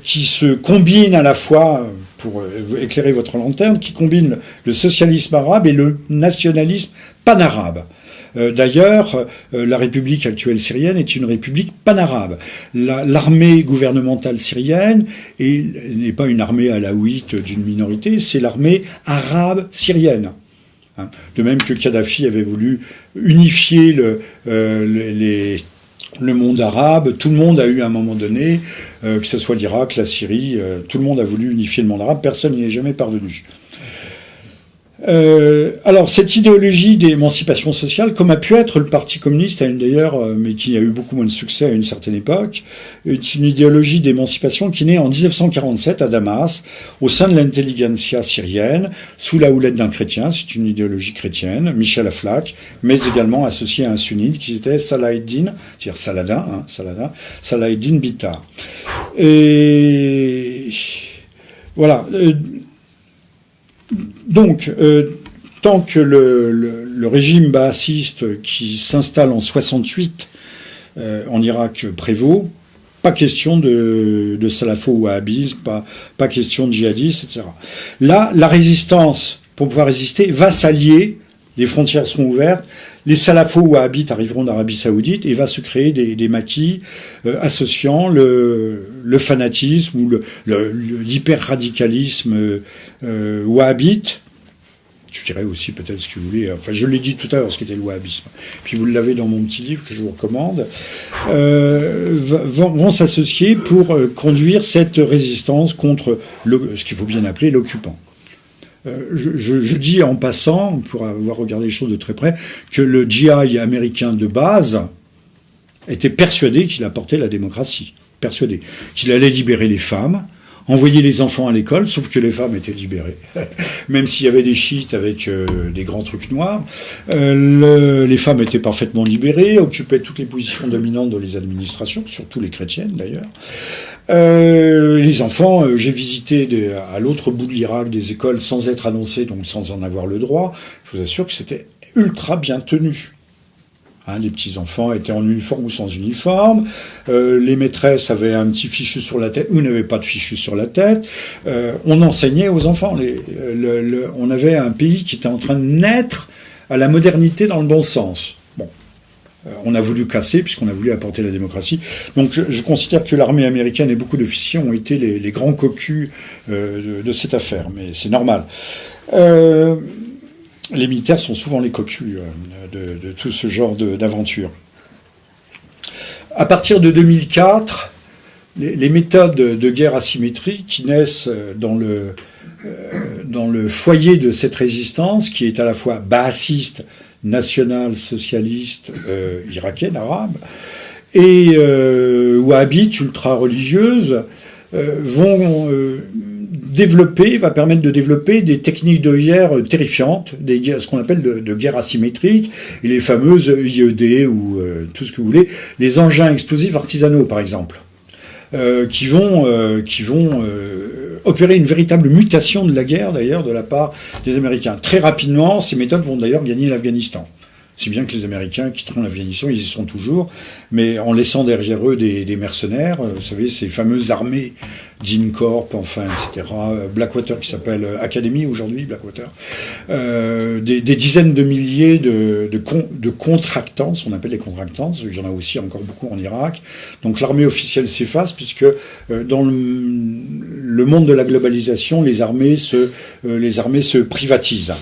qui se combine à la fois, pour éclairer votre lanterne, qui combine le socialisme arabe et le nationalisme panarabe. D'ailleurs, la République actuelle syrienne est une république panarabe. L'armée gouvernementale syrienne n'est pas une armée alaouite d'une minorité, c'est l'armée arabe syrienne. De même que Kadhafi avait voulu unifier le monde arabe, tout le monde a eu à un moment donné, que ce soit l'Irak, la Syrie, tout le monde a voulu unifier le monde arabe, personne n'y est jamais parvenu. Alors, cette idéologie d'émancipation sociale, comme a pu être le Parti communiste, d'ailleurs, mais qui a eu beaucoup moins de succès à une certaine époque, est une idéologie d'émancipation qui naît en 1947 à Damas, au sein de l'intelligentsia syrienne, sous la houlette d'un chrétien, c'est une idéologie chrétienne, Michel Aflaq, mais également associé à un sunnite qui était Salaheddin, c'est-à-dire Salaheddin Bitar. Et voilà. Donc, tant que le régime baassiste qui s'installe en 68 en Irak prévaut, pas question de salafo-wahhabisme, pas question de djihadisme, etc. Là, la résistance, pour pouvoir résister, va s'allier, les frontières seront ouvertes, les salafo-wahhabites arriveront d'Arabie Saoudite et va se créer des maquis associant le fanatisme ou l'hyper-radicalisme wahhabite. Je dirais aussi peut-être ce que vous voulez, enfin je l'ai dit tout à l'heure ce qu'était le wahhabisme, puis vous l'avez dans mon petit livre que je vous recommande, vont s'associer pour conduire cette résistance contre ce qu'il faut bien appeler l'occupant. Je dis en passant, pour avoir regardé les choses de très près, que le GI américain de base était persuadé qu'il apportait la démocratie, persuadé qu'il allait libérer les femmes, envoyer les enfants à l'école, sauf que les femmes étaient libérées. Même s'il y avait des chiites avec des grands trucs noirs, les femmes étaient parfaitement libérées, occupaient toutes les positions dominantes dans les administrations, surtout les chrétiennes d'ailleurs. Les enfants, j'ai visité à l'autre bout de l'Irak des écoles sans être annoncé, donc sans en avoir le droit. Je vous assure que c'était ultra bien tenu. Les petits-enfants étaient en uniforme ou sans uniforme. Les maîtresses avaient un petit fichu sur la tête ou n'avaient pas de fichu sur la tête. On enseignait aux enfants. On avait un pays qui était en train de naître à la modernité dans le bon sens. Bon. On a voulu casser puisqu'on a voulu apporter la démocratie. Donc je considère que l'armée américaine et beaucoup d'officiers ont été les grands cocus de cette affaire. Mais c'est normal. Les militaires sont souvent les cocus de tout ce genre d'aventure. À partir de 2004, les méthodes de guerre asymétrique qui naissent dans le foyer de cette résistance, qui est à la fois baassiste, nationale, socialiste, irakienne, arabe, et wahhabite, ultra-religieuse, va permettre de développer des techniques de guerre terrifiantes, ce qu'on appelle de guerre asymétrique, et les fameuses IED ou tout ce que vous voulez, les engins explosifs artisanaux par exemple, qui vont opérer une véritable mutation de la guerre d'ailleurs de la part des Américains. Très rapidement, ces méthodes vont d'ailleurs gagner l'Afghanistan. Si bien que les Américains quitteront l'Afghanistan, ils y sont toujours, mais en laissant derrière eux des mercenaires, vous savez, ces fameuses armées, DIN Corp, enfin, etc., Blackwater qui s'appelle Academy aujourd'hui, Blackwater, des dizaines de milliers de contractants, on appelle les contractants, il y en a aussi encore beaucoup en Irak. Donc l'armée officielle s'efface puisque dans le monde de la globalisation, les armées se privatisent.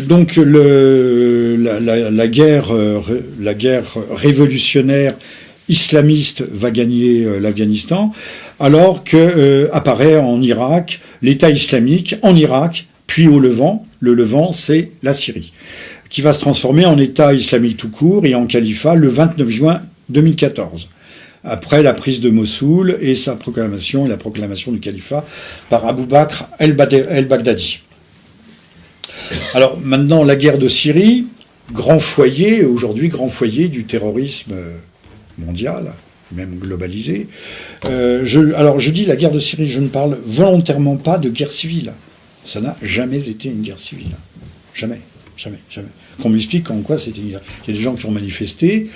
Donc la guerre révolutionnaire islamiste va gagner l'Afghanistan, alors que apparaît en Irak l'État islamique en Irak, puis au Levant. Le Levant, c'est la Syrie, qui va se transformer en État islamique tout court et en califat le 29 juin 2014. Après la prise de Mossoul et sa proclamation, et la proclamation du califat par Abou Bakr el-Baghdadi. Alors maintenant, la guerre de Syrie, aujourd'hui grand foyer du terrorisme mondial, même globalisé. Je dis la guerre de Syrie, je ne parle volontairement pas de guerre civile. Ça n'a jamais été une guerre civile. Jamais. Qu'on m'explique en quoi c'était une guerre. Il y a des gens qui ont manifesté,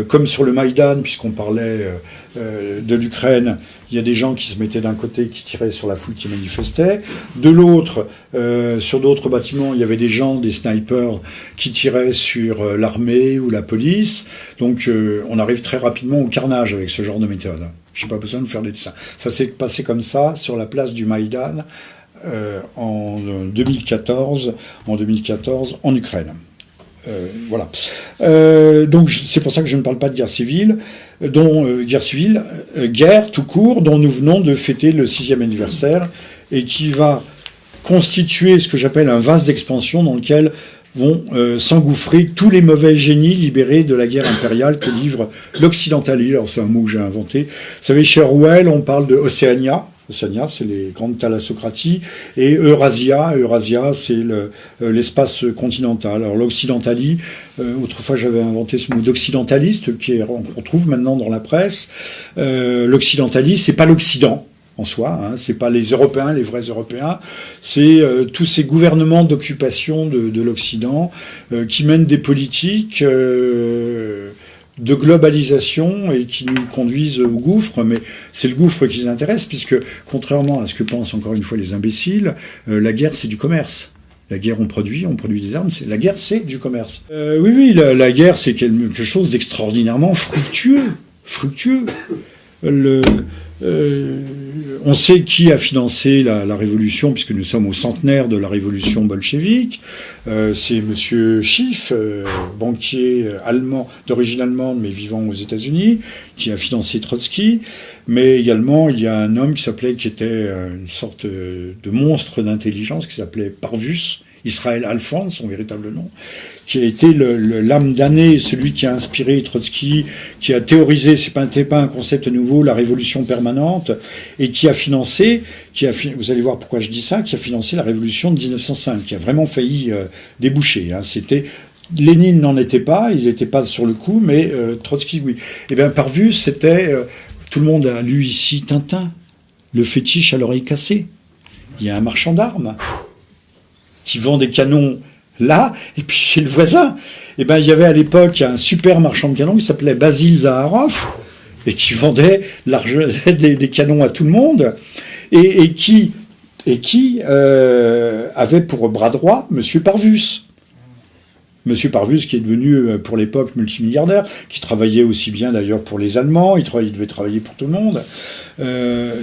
comme sur le Maïdan, puisqu'on parlait de l'Ukraine, il y a des gens qui se mettaient d'un côté, qui tiraient sur la foule qui manifestait. De l'autre, sur d'autres bâtiments, il y avait des gens, des snipers, qui tiraient sur l'armée ou la police. Donc on arrive très rapidement au carnage avec ce genre de méthode. Je n'ai pas besoin de faire des dessins. Ça s'est passé comme ça, sur la place du Maïdan, en 2014 en Ukraine. Voilà. Donc c'est pour ça que je ne parle pas de guerre civile, guerre tout court, dont nous venons de fêter le 6e anniversaire et qui va constituer ce que j'appelle un vase d'expansion dans lequel vont s'engouffrer tous les mauvais génies libérés de la guerre impériale que livre l'Occidentalie. Alors c'est un mot que j'ai inventé. Vous savez, chez Orwell, on parle de Océania. Océania, c'est les grandes thalassocraties, et Eurasia, c'est l'espace continental. Alors l'Occidentalie, autrefois j'avais inventé ce mot d'occidentaliste, qu'on trouve maintenant dans la presse. L'Occidentalie, c'est pas l'Occident en soi, hein, c'est pas les Européens, les vrais Européens, c'est tous ces gouvernements d'occupation de l'Occident qui mènent des politiques de globalisation et qui nous conduisent au gouffre, mais c'est le gouffre qui les intéresse, puisque, contrairement à ce que pensent encore une fois les imbéciles, la guerre c'est du commerce. La guerre on produit des armes, la guerre c'est du commerce. Oui, la guerre c'est quelque chose d'extraordinairement fructueux. On sait qui a financé la révolution, puisque nous sommes au centenaire de la révolution bolchevique. C'est Monsieur Schiff, banquier allemand, d'origine allemande, mais vivant aux États-Unis, qui a financé Trotsky. Mais également, il y a un homme qui était une sorte de monstre d'intelligence, qui s'appelait Parvus, Israël Alphand, son véritable nom, qui a été l'âme damnée, celui qui a inspiré Trotsky, qui a théorisé, c'était pas un concept nouveau, la révolution permanente, et qui a financé, vous allez voir pourquoi je dis ça, qui a financé la révolution de 1905, qui a vraiment failli déboucher. Hein. Lénine n'en était pas, il n'était pas sur le coup, mais Trotsky, oui. Et bien, Parvus, c'était, tout le monde a lu ici Tintin, le fétiche à l'oreille cassée. Il y a un marchand d'armes qui vend des canons là, et puis chez le voisin, il y avait à l'époque un super marchand de canons qui s'appelait Basil Zaharov, et qui vendait des canons à tout le monde, et qui avait pour bras droit Monsieur Parvus. Monsieur Parvus, qui est devenu, pour l'époque, multimilliardaire, qui travaillait aussi bien d'ailleurs pour les Allemands, il devait travailler pour tout le monde,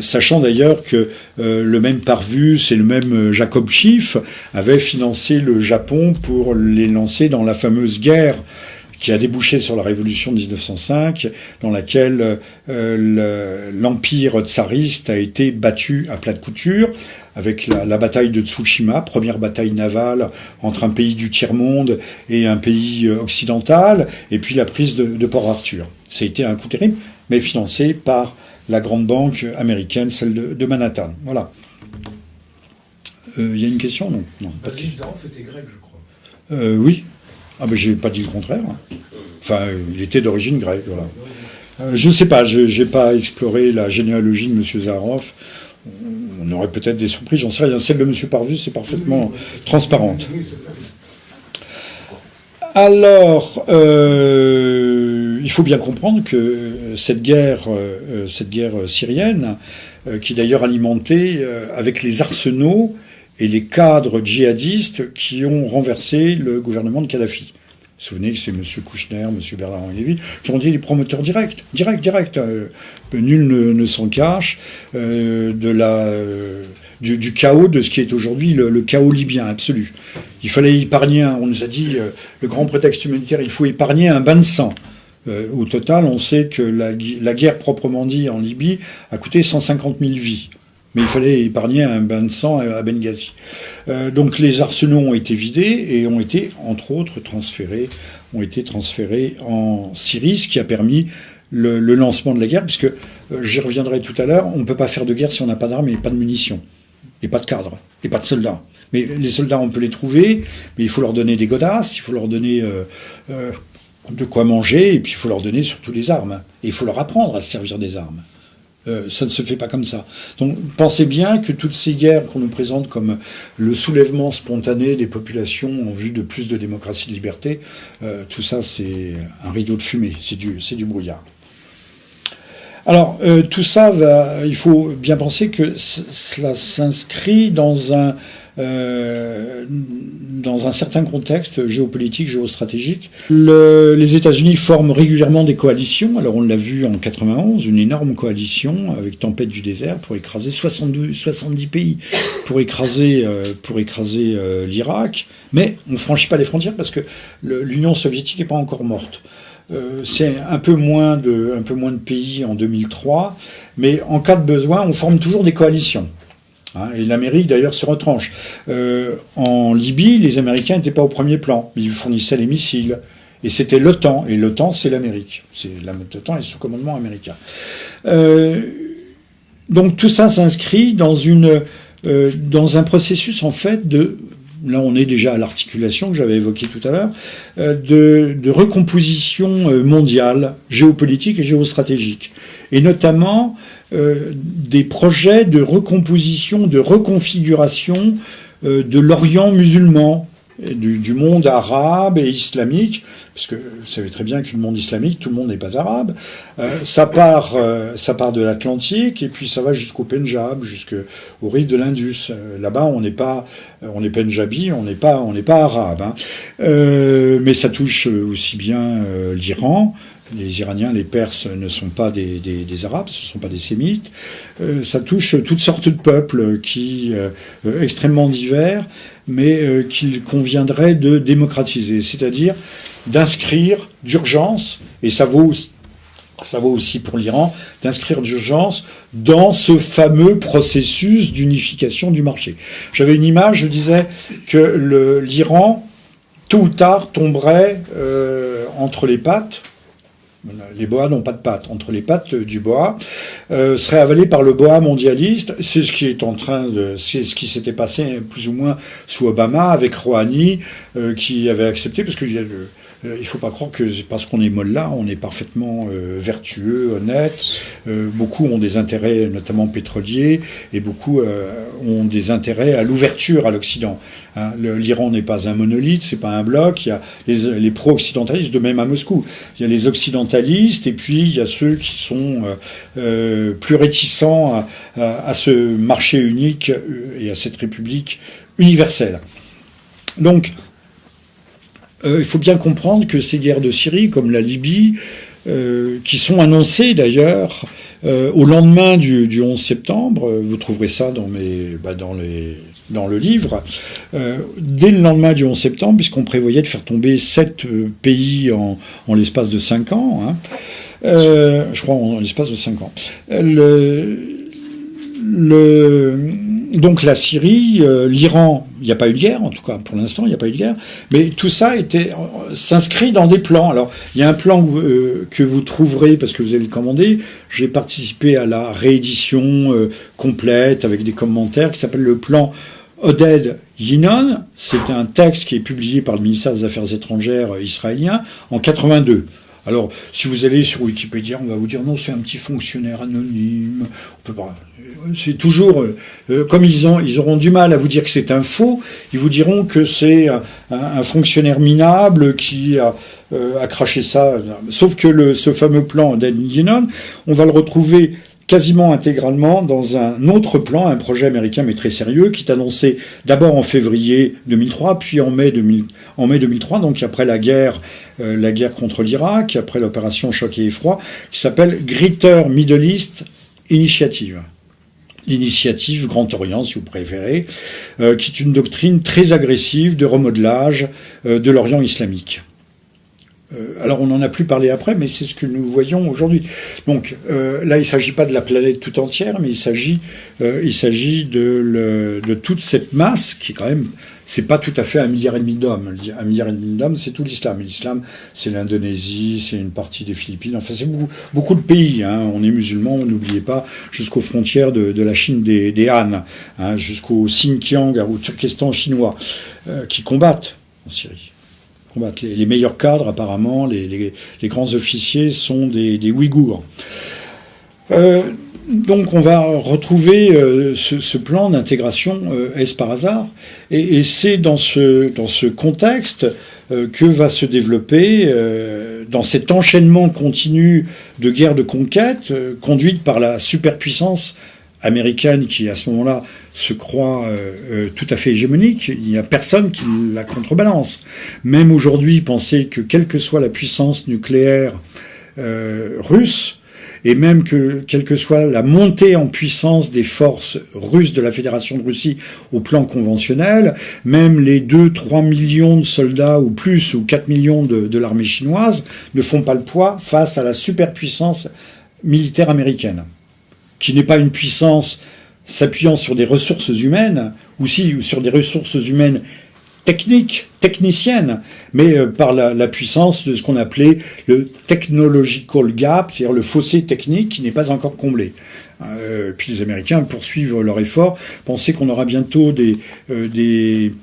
sachant d'ailleurs que le même Parvus et le même Jacob Schiff avaient financé le Japon pour les lancer dans la fameuse guerre qui a débouché sur la révolution de 1905, dans laquelle l'empire tsariste a été battu à plat de couture, avec la bataille de Tsushima, première bataille navale entre un pays du tiers-monde et un pays occidental, et puis la prise de Port Arthur. Ça a été un coup terrible, mais financé par la grande banque américaine, celle de Manhattan. Voilà. Il y a une question? Non, pas de question. était grec, je crois. Oui. Ah ben j'ai pas dit le contraire. Enfin, il était d'origine grecque, voilà. Je ne sais pas, j'ai pas exploré la généalogie de M. Zaharov. On aurait peut-être des surprises, j'en sais rien. Celle de M. Parvus est parfaitement transparente. Alors, il faut bien comprendre que cette guerre syrienne, qui d'ailleurs alimentée avec les arsenaux et les cadres djihadistes qui ont renversé le gouvernement de Kadhafi. Vous vous souvenez que c'est M. Kouchner, M. Bernard-Henri Lévy, qui ont dit les promoteurs directs. Nul ne s'en cache du chaos, de ce qui est aujourd'hui le chaos libyen absolu. Il fallait épargner, on nous a dit, le grand prétexte humanitaire, il faut épargner un bain de sang. Au total, on sait que la guerre proprement dit en Libye a coûté 150 000 vies. Mais il fallait épargner un bain de sang à Benghazi. Donc les arsenaux ont été vidés et ont été, entre autres, transférés en Syrie, ce qui a permis le lancement de la guerre, puisque, j'y reviendrai tout à l'heure, on ne peut pas faire de guerre si on n'a pas d'armes et pas de munitions, et pas de cadres, et pas de soldats. Mais les soldats, on peut les trouver, mais il faut leur donner des godasses, il faut leur donner de quoi manger, et puis il faut leur donner surtout des armes. Et il faut leur apprendre à se servir des armes. Ça ne se fait pas comme ça. Donc pensez bien que toutes ces guerres qu'on nous présente comme le soulèvement spontané des populations en vue de plus de démocratie et de liberté, tout ça c'est un rideau de fumée, c'est du brouillard. Alors tout ça, il faut bien penser que cela s'inscrit dans un certain contexte géopolitique, géostratégique. Les États-Unis forment régulièrement des coalitions. Alors on l'a vu en 91, une énorme coalition avec Tempête du désert pour écraser 70 pays, pour écraser l'Irak. Mais on ne franchit pas les frontières parce que l'Union soviétique n'est pas encore morte. C'est un peu moins de pays en 2003, mais en cas de besoin, on forme toujours des coalitions. Et l'Amérique, d'ailleurs, se retranche. En Libye, les Américains n'étaient pas au premier plan. Ils fournissaient les missiles. Et c'était l'OTAN. Et l'OTAN, c'est l'Amérique. L'OTAN est sous commandement américain. Donc tout ça s'inscrit dans un processus, en fait, là on est déjà à l'articulation que j'avais évoquée tout à l'heure, de recomposition mondiale, géopolitique et géostratégique. Et notamment des projets de recomposition, de reconfiguration de l'Orient musulman, du monde arabe et islamique, parce que vous savez très bien que le monde islamique, tout le monde n'est pas arabe. Ça part de l'Atlantique et puis ça va jusqu'au Pendjab, jusqu'au rive de l'Indus. Là-bas, on est Pendjabi, on n'est pas arabe. Hein. Mais ça touche aussi bien l'Iran. Les Iraniens, les Perses ne sont pas des Arabes, ce ne sont pas des Sémites. Ça touche toutes sortes de peuples extrêmement divers, mais qu'il conviendrait de démocratiser, c'est-à-dire d'inscrire d'urgence, et ça vaut aussi pour l'Iran, d'inscrire d'urgence dans ce fameux processus d'unification du marché. J'avais une image, je disais que l'Iran, tôt ou tard, tomberait entre les pattes. Les boas n'ont pas de pattes. Entre les pattes du boa, serait avalé par le boa mondialiste. C'est ce qui s'était passé plus ou moins sous Obama avec Rouhani, qui avait accepté, parce qu'il il faut pas croire que parce qu'on est mollah, on est parfaitement vertueux, honnête. Beaucoup ont des intérêts, notamment pétroliers, et beaucoup ont des intérêts à l'ouverture à l'Occident. Hein, l'Iran n'est pas un monolithe, c'est pas un bloc. Il y a les pro-occidentalistes, de même à Moscou. Il y a les occidentalistes, et puis il y a ceux qui sont plus réticents à ce marché unique et à cette république universelle. Donc, il faut bien comprendre que ces guerres de Syrie, comme la Libye, qui sont annoncées d'ailleurs au lendemain du 11 septembre, vous trouverez ça dans le livre, dès le lendemain du 11 septembre, puisqu'on prévoyait de faire tomber 7 pays en l'espace de 5 ans, hein, je crois en l'espace de 5 ans. Donc la Syrie, l'Iran, il n'y a pas eu de guerre, en tout cas pour l'instant il n'y a pas eu de guerre, mais tout ça s'inscrit dans des plans. Alors il y a un plan que vous trouverez, parce que vous allez le commander, j'ai participé à la réédition complète avec des commentaires, qui s'appelle le plan Oded Yinon. C'est un texte qui est publié par le ministère des Affaires étrangères israélien en 82. Alors, si vous allez sur Wikipédia, on va vous dire non, c'est un petit fonctionnaire anonyme. On peut pas. C'est toujours comme ils auront du mal à vous dire que c'est un faux. Ils vous diront que c'est un fonctionnaire minable qui a craché ça. Sauf que ce fameux plan d'El-Yinon, on va le retrouver quasiment intégralement dans un autre plan, un projet américain mais très sérieux, qui est annoncé d'abord en février 2003, puis en mai 2003, donc après la guerre contre l'Irak, après l'opération Choc et Effroi, qui s'appelle Greater Middle East Initiative. L'initiative Grand Orient, si vous préférez, qui est une doctrine très agressive de remodelage de l'Orient islamique. Alors on n'en a plus parlé après, mais c'est ce que nous voyons aujourd'hui. Donc là, il ne s'agit pas de la planète tout entière, mais il s'agit de toute cette masse qui quand même, c'est pas tout à fait 1,5 milliard d'hommes. 1,5 milliard d'hommes, c'est tout l'islam. L'islam, c'est l'Indonésie, c'est une partie des Philippines. Enfin, c'est beaucoup de pays. Hein. On est musulmans, n'oubliez pas, jusqu'aux frontières de la Chine des Han, hein, jusqu'au Xinjiang, au Turkestan chinois, qui combattent en Syrie. Les meilleurs cadres, apparemment, les grands officiers sont des Ouïghours. Donc on va retrouver ce plan d'intégration, est-ce par hasard, et c'est dans ce contexte que va se développer, dans cet enchaînement continu de guerres de conquête, conduite par la superpuissance américaine qui, à ce moment-là, se croit tout à fait hégémonique. Il n'y a personne qui la contrebalance. Même aujourd'hui, pensez que quelle que soit la puissance nucléaire russe, et même quelle que soit la montée en puissance des forces russes de la Fédération de Russie au plan conventionnel, même les 2-3 millions de soldats ou plus, ou 4 millions de l'armée chinoise, ne font pas le poids face à la superpuissance militaire américaine, qui n'est pas une puissance s'appuyant sur des ressources humaines, ou sur des ressources humaines techniciennes, mais par la puissance de ce qu'on appelait le technological gap, c'est-à-dire le fossé technique qui n'est pas encore comblé. Puis les Américains poursuivent leur effort. Pensez qu'on aura bientôt des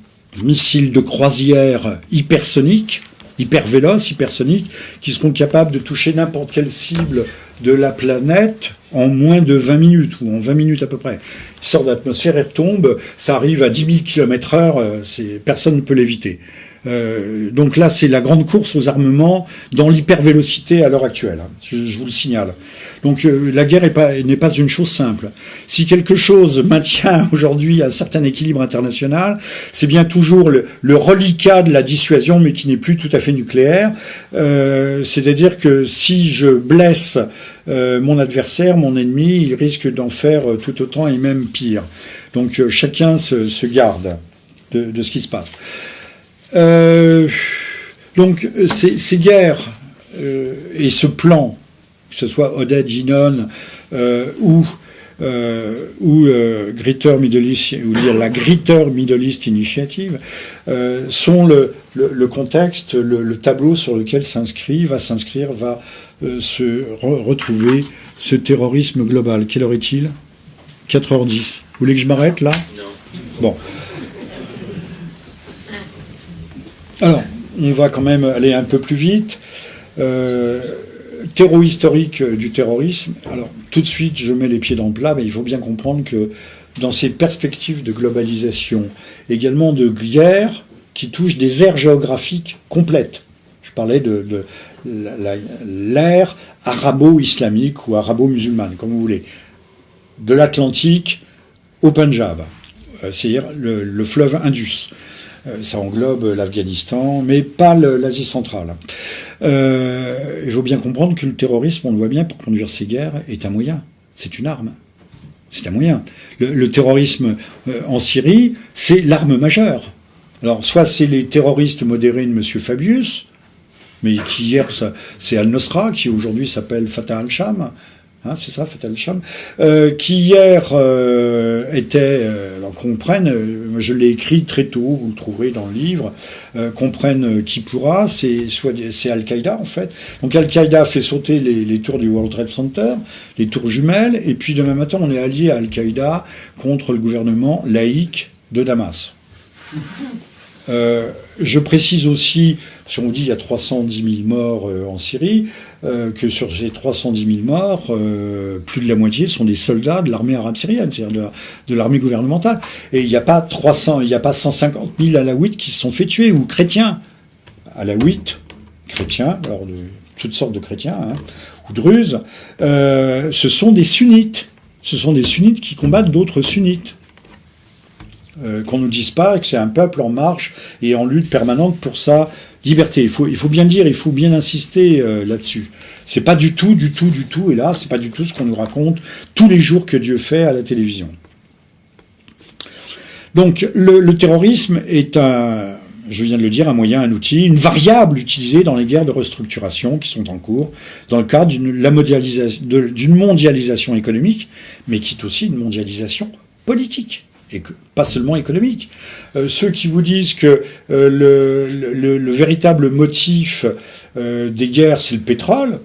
missiles de croisière hypersoniques, hypervéloces, hypersoniques, qui seront capables de toucher n'importe quelle cible de la planète en moins de 20 minutes, ou en 20 minutes à peu près. Il sort d'atmosphère et retombe, ça arrive à 10 000 km/h, personne ne peut l'éviter. Donc là, c'est la grande course aux armements dans l'hypervélocité à l'heure actuelle. Je vous le signale. Donc la guerre n'est pas une chose simple. Si quelque chose maintient aujourd'hui un certain équilibre international, c'est bien toujours le reliquat de la dissuasion, mais qui n'est plus tout à fait nucléaire. C'est-à-dire que si je blesse mon adversaire, mon ennemi, il risque d'en faire tout autant et même pire. Donc chacun se garde de ce qui se passe. Donc ces guerres et ce plan, que ce soit Oded, Ginon ou Greater Middle East, ou dire la Greater Middle East Initiative, sont le contexte, le tableau sur lequel va se retrouver ce terrorisme global. Quelle heure est-il ? 4h10. Vous voulez que je m'arrête là ? Non. Bon. Alors, on va quand même aller un peu plus vite. Terreau historique du terrorisme. Alors, tout de suite, je mets les pieds dans le plat, mais il faut bien comprendre que dans ces perspectives de globalisation, également de guerre qui touchent des aires géographiques complètes. Je parlais de l'ère arabo-islamique ou arabo-musulmane, comme vous voulez. De l'Atlantique au Pendjab, c'est-à-dire le fleuve Indus. Ça englobe l'Afghanistan, mais pas l'Asie centrale. Il faut bien comprendre que le terrorisme, on le voit bien, pour conduire ces guerres, est un moyen. C'est une arme. C'est un moyen. Le terrorisme en Syrie, c'est l'arme majeure. Alors, soit c'est les terroristes modérés de M. Fabius, mais qui hier, c'est Al-Nosra, qui aujourd'hui s'appelle Fatah al-Sham. Hein, c'est ça, Fatah al-Sham, qui hier était, alors qu'on prenne, je l'ai écrit très tôt, vous le trouverez dans le livre, qu'on prenne qui pourra, c'est Al-Qaïda en fait. Donc Al-Qaïda fait sauter les tours du World Trade Center, les tours jumelles, et puis demain matin on est allié à Al-Qaïda contre le gouvernement laïque de Damas. Je précise aussi, si on dit il y a 310 000 morts en Syrie, que sur ces 310 000 morts, plus de la moitié sont des soldats de l'armée arabe syrienne, c'est-à-dire de l'armée gouvernementale. Et il n'y a pas 150 000 alaouites qui se sont fait tuer, ou chrétiens. Alaouites, chrétiens, alors de toutes sortes de chrétiens, hein, ou druzes, ce sont des sunnites. Ce sont des sunnites qui combattent d'autres sunnites. Qu'on ne nous dise pas que c'est un peuple en marche et en lutte permanente pour sa liberté. Il faut bien le dire, il faut bien insister là-dessus. C'est pas du tout, et là, c'est pas du tout ce qu'on nous raconte tous les jours que Dieu fait à la télévision. Donc, le terrorisme est je viens de le dire, un moyen, un outil, une variable utilisée dans les guerres de restructuration qui sont en cours, dans le cadre d'une mondialisation économique, mais qui est aussi une mondialisation politique, et pas seulement économique. Ceux qui vous disent que le véritable motif des guerres, c'est le pétrole,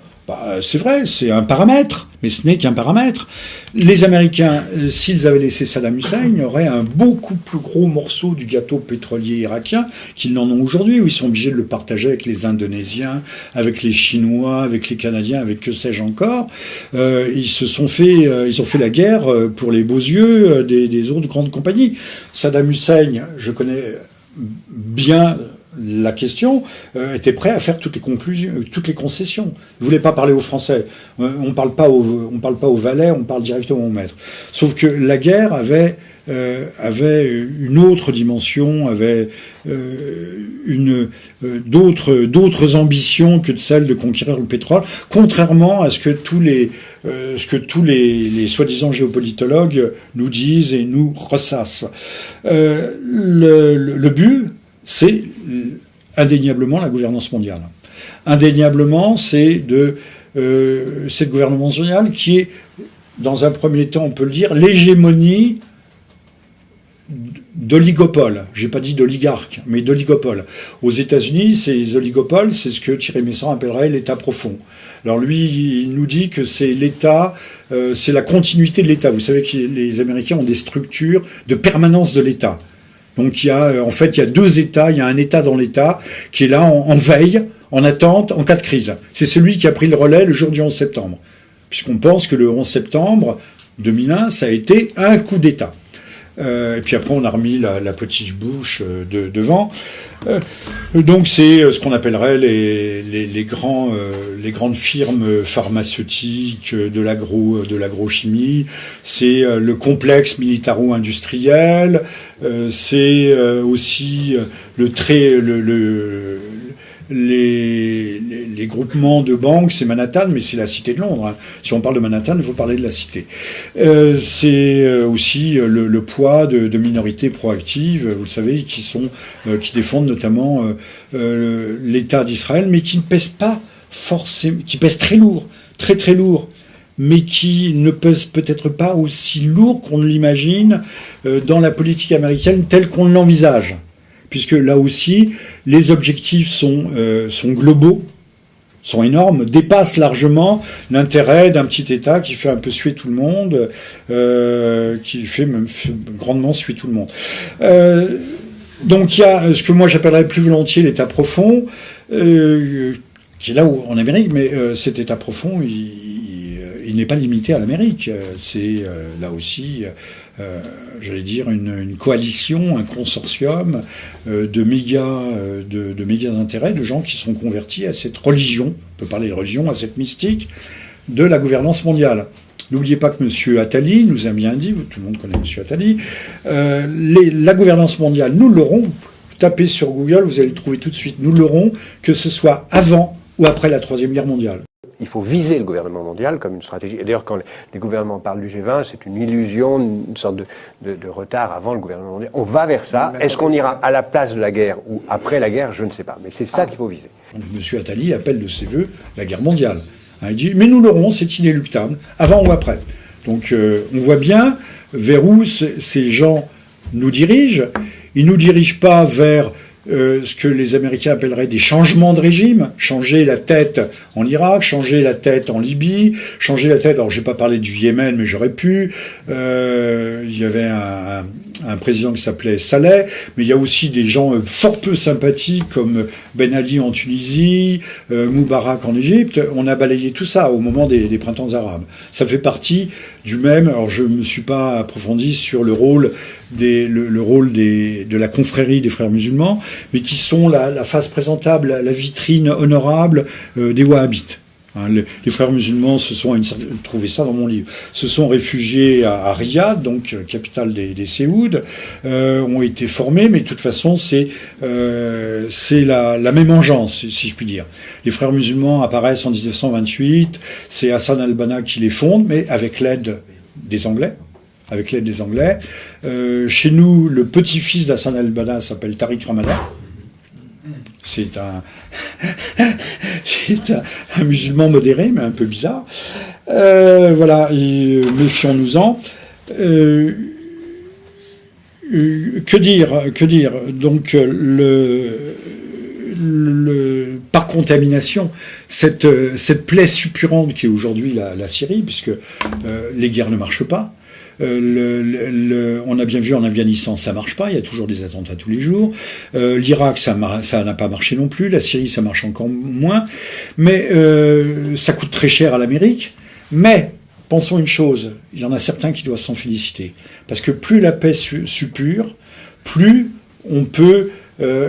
c'est vrai, c'est un paramètre, mais ce n'est qu'un paramètre. Les Américains, s'ils avaient laissé Saddam Hussein, auraient un beaucoup plus gros morceau du gâteau pétrolier irakien qu'ils n'en ont aujourd'hui, où ils sont obligés de le partager avec les Indonésiens, avec les Chinois, avec les Canadiens, avec que sais-je encore. Ils ont fait la guerre pour les beaux yeux des autres grandes compagnies. Saddam Hussein, je connais bien la question, était prêt à faire toutes les concessions. Il voulait pas parler aux Français. On parle pas aux valets, on parle directement aux maîtres. Sauf que la guerre avait une autre dimension, avait d'autres ambitions que de celle de conquérir le pétrole, contrairement à ce que tous les soi-disant géopolitologues nous disent et nous ressassent. Le but, c'est indéniablement la gouvernance mondiale. Indéniablement, c'est cette gouvernance mondiale qui est, dans un premier temps, on peut le dire, l'hégémonie d'oligopoles. J'ai pas dit d'oligarques, mais d'oligopoles. Aux États-Unis, ces oligopoles, c'est ce que Thierry Meyssan appellerait l'État profond. Alors lui, il nous dit que c'est l'État, c'est la continuité de l'État. Vous savez que les Américains ont des structures de permanence de l'État. Donc il y a deux États, il y a un État dans l'État qui est là en veille, en attente, en cas de crise. C'est celui qui a pris le relais le jour du 11 septembre. Puisqu'on pense que le 11 septembre 2001, ça a été un coup d'État. Et puis après, on a remis la petite bouche devant. Donc c'est ce qu'on appellerait les grandes firmes pharmaceutiques de l'agrochimie. C'est le complexe militaro-industriel. C'est aussi les groupements de banques, c'est Manhattan, mais c'est la cité de Londres. Hein. Si on parle de Manhattan, il faut parler de la cité. C'est aussi le poids de minorités proactives, vous le savez, qui défendent notamment l'État d'Israël, mais qui ne pèsent pas forcément, qui pèsent très lourd, très très lourd, mais qui ne pèsent peut-être pas aussi lourd qu'on l'imagine dans la politique américaine telle qu'on l'envisage. Puisque là aussi, les objectifs sont globaux, sont énormes, dépassent largement l'intérêt d'un petit État qui fait un peu suer tout le monde, qui fait même grandement suer tout le monde. Donc il y a ce que moi j'appellerais plus volontiers l'État profond, qui est là où, en Amérique, mais cet État profond, il n'est pas limité à l'Amérique. C'est là aussi, j'allais dire, une coalition, un consortium de méga intérêts, de gens qui sont convertis à cette religion, on peut parler de religion, à cette mystique de la gouvernance mondiale. N'oubliez pas que M. Attali nous a bien dit, tout le monde connaît M. Attali, la gouvernance mondiale, nous l'aurons, vous tapez sur Google, vous allez le trouver tout de suite, nous l'aurons, que ce soit avant ou après la Troisième Guerre mondiale. Il faut viser le gouvernement mondial comme une stratégie. Et d'ailleurs, quand les gouvernements parlent du G20, c'est une illusion, une sorte de retard avant le gouvernement mondial. On va vers ça. Est-ce qu'on ira à la place de la guerre ou après la guerre? Je ne sais pas. Mais c'est ça qu'il faut viser. Donc, M. Attali appelle de ses voeux la guerre mondiale. Hein, il dit, mais nous l'aurons, c'est inéluctable, avant ou après. Donc on voit bien vers où ces gens nous dirigent. Ils ne nous dirigent pas vers ce que les Américains appelleraient des changements de régime, changer la tête en Irak, changer la tête en Libye, changer la tête, alors j'ai pas parlé du Yémen, mais j'aurais pu, il y avait un président qui s'appelait Saleh, mais il y a aussi des gens fort peu sympathiques comme Ben Ali en Tunisie, Moubarak en Égypte. On a balayé tout ça au moment des printemps arabes. Ça fait partie du même, alors je me suis pas approfondi sur le rôle de la confrérie des frères musulmans, mais qui sont la face présentable, la vitrine honorable des wahhabites. Hein, les frères musulmans trouvez ça dans mon livre, se sont réfugiés à Riyad, donc capitale des Séouds, ont été formés, mais de toute façon c'est la même engeance, si je puis dire. Les frères musulmans apparaissent en 1928, c'est Hassan al-Banna qui les fonde, mais avec l'aide des Anglais. Chez nous, le petit-fils d'Hassan al-Banna s'appelle Tariq Ramadan. c'est un musulman modéré, mais un peu bizarre. Voilà, méfions-nous-en. Que dire? Donc par contamination, cette plaie suppurante qui est aujourd'hui la Syrie, puisque les guerres ne marchent pas. On a bien vu en Afghanistan, ça marche pas. Il y a toujours des attentats tous les jours. L'Irak, ça n'a pas marché non plus. La Syrie, ça marche encore moins. Mais ça coûte très cher à l'Amérique. Mais pensons une chose, il y en a certains qui doivent s'en féliciter, parce que plus la paix suppure, plus on peut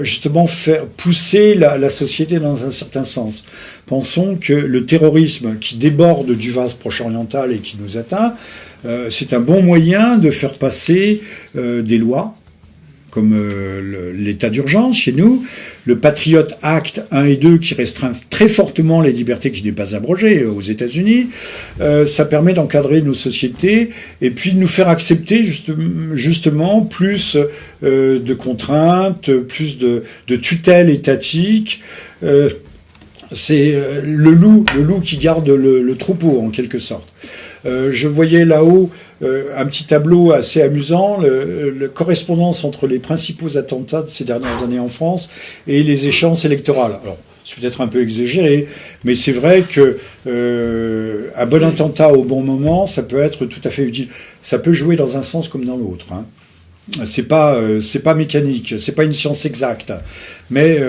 justement faire pousser la société dans un certain sens. Pensons que le terrorisme qui déborde du vase proche-oriental et qui nous atteint, c'est un bon moyen de faire passer des lois, comme l'état d'urgence chez nous, le Patriot Act 1 et 2 qui restreint très fortement les libertés qui n'est pas abrogée aux États-Unis. Ça permet d'encadrer nos sociétés et puis de nous faire accepter justement plus de contraintes, plus de tutelle étatique. C'est le loup qui garde le troupeau en quelque sorte. Je voyais là-haut un petit tableau assez amusant, la correspondance entre les principaux attentats de ces dernières années en France et les échéances électorales. Alors, c'est peut-être un peu exagéré, mais c'est vrai que un bon attentat au bon moment, ça peut être tout à fait utile. Ça peut jouer dans un sens comme dans l'autre, hein. C'est pas mécanique, c'est pas une science exacte, mais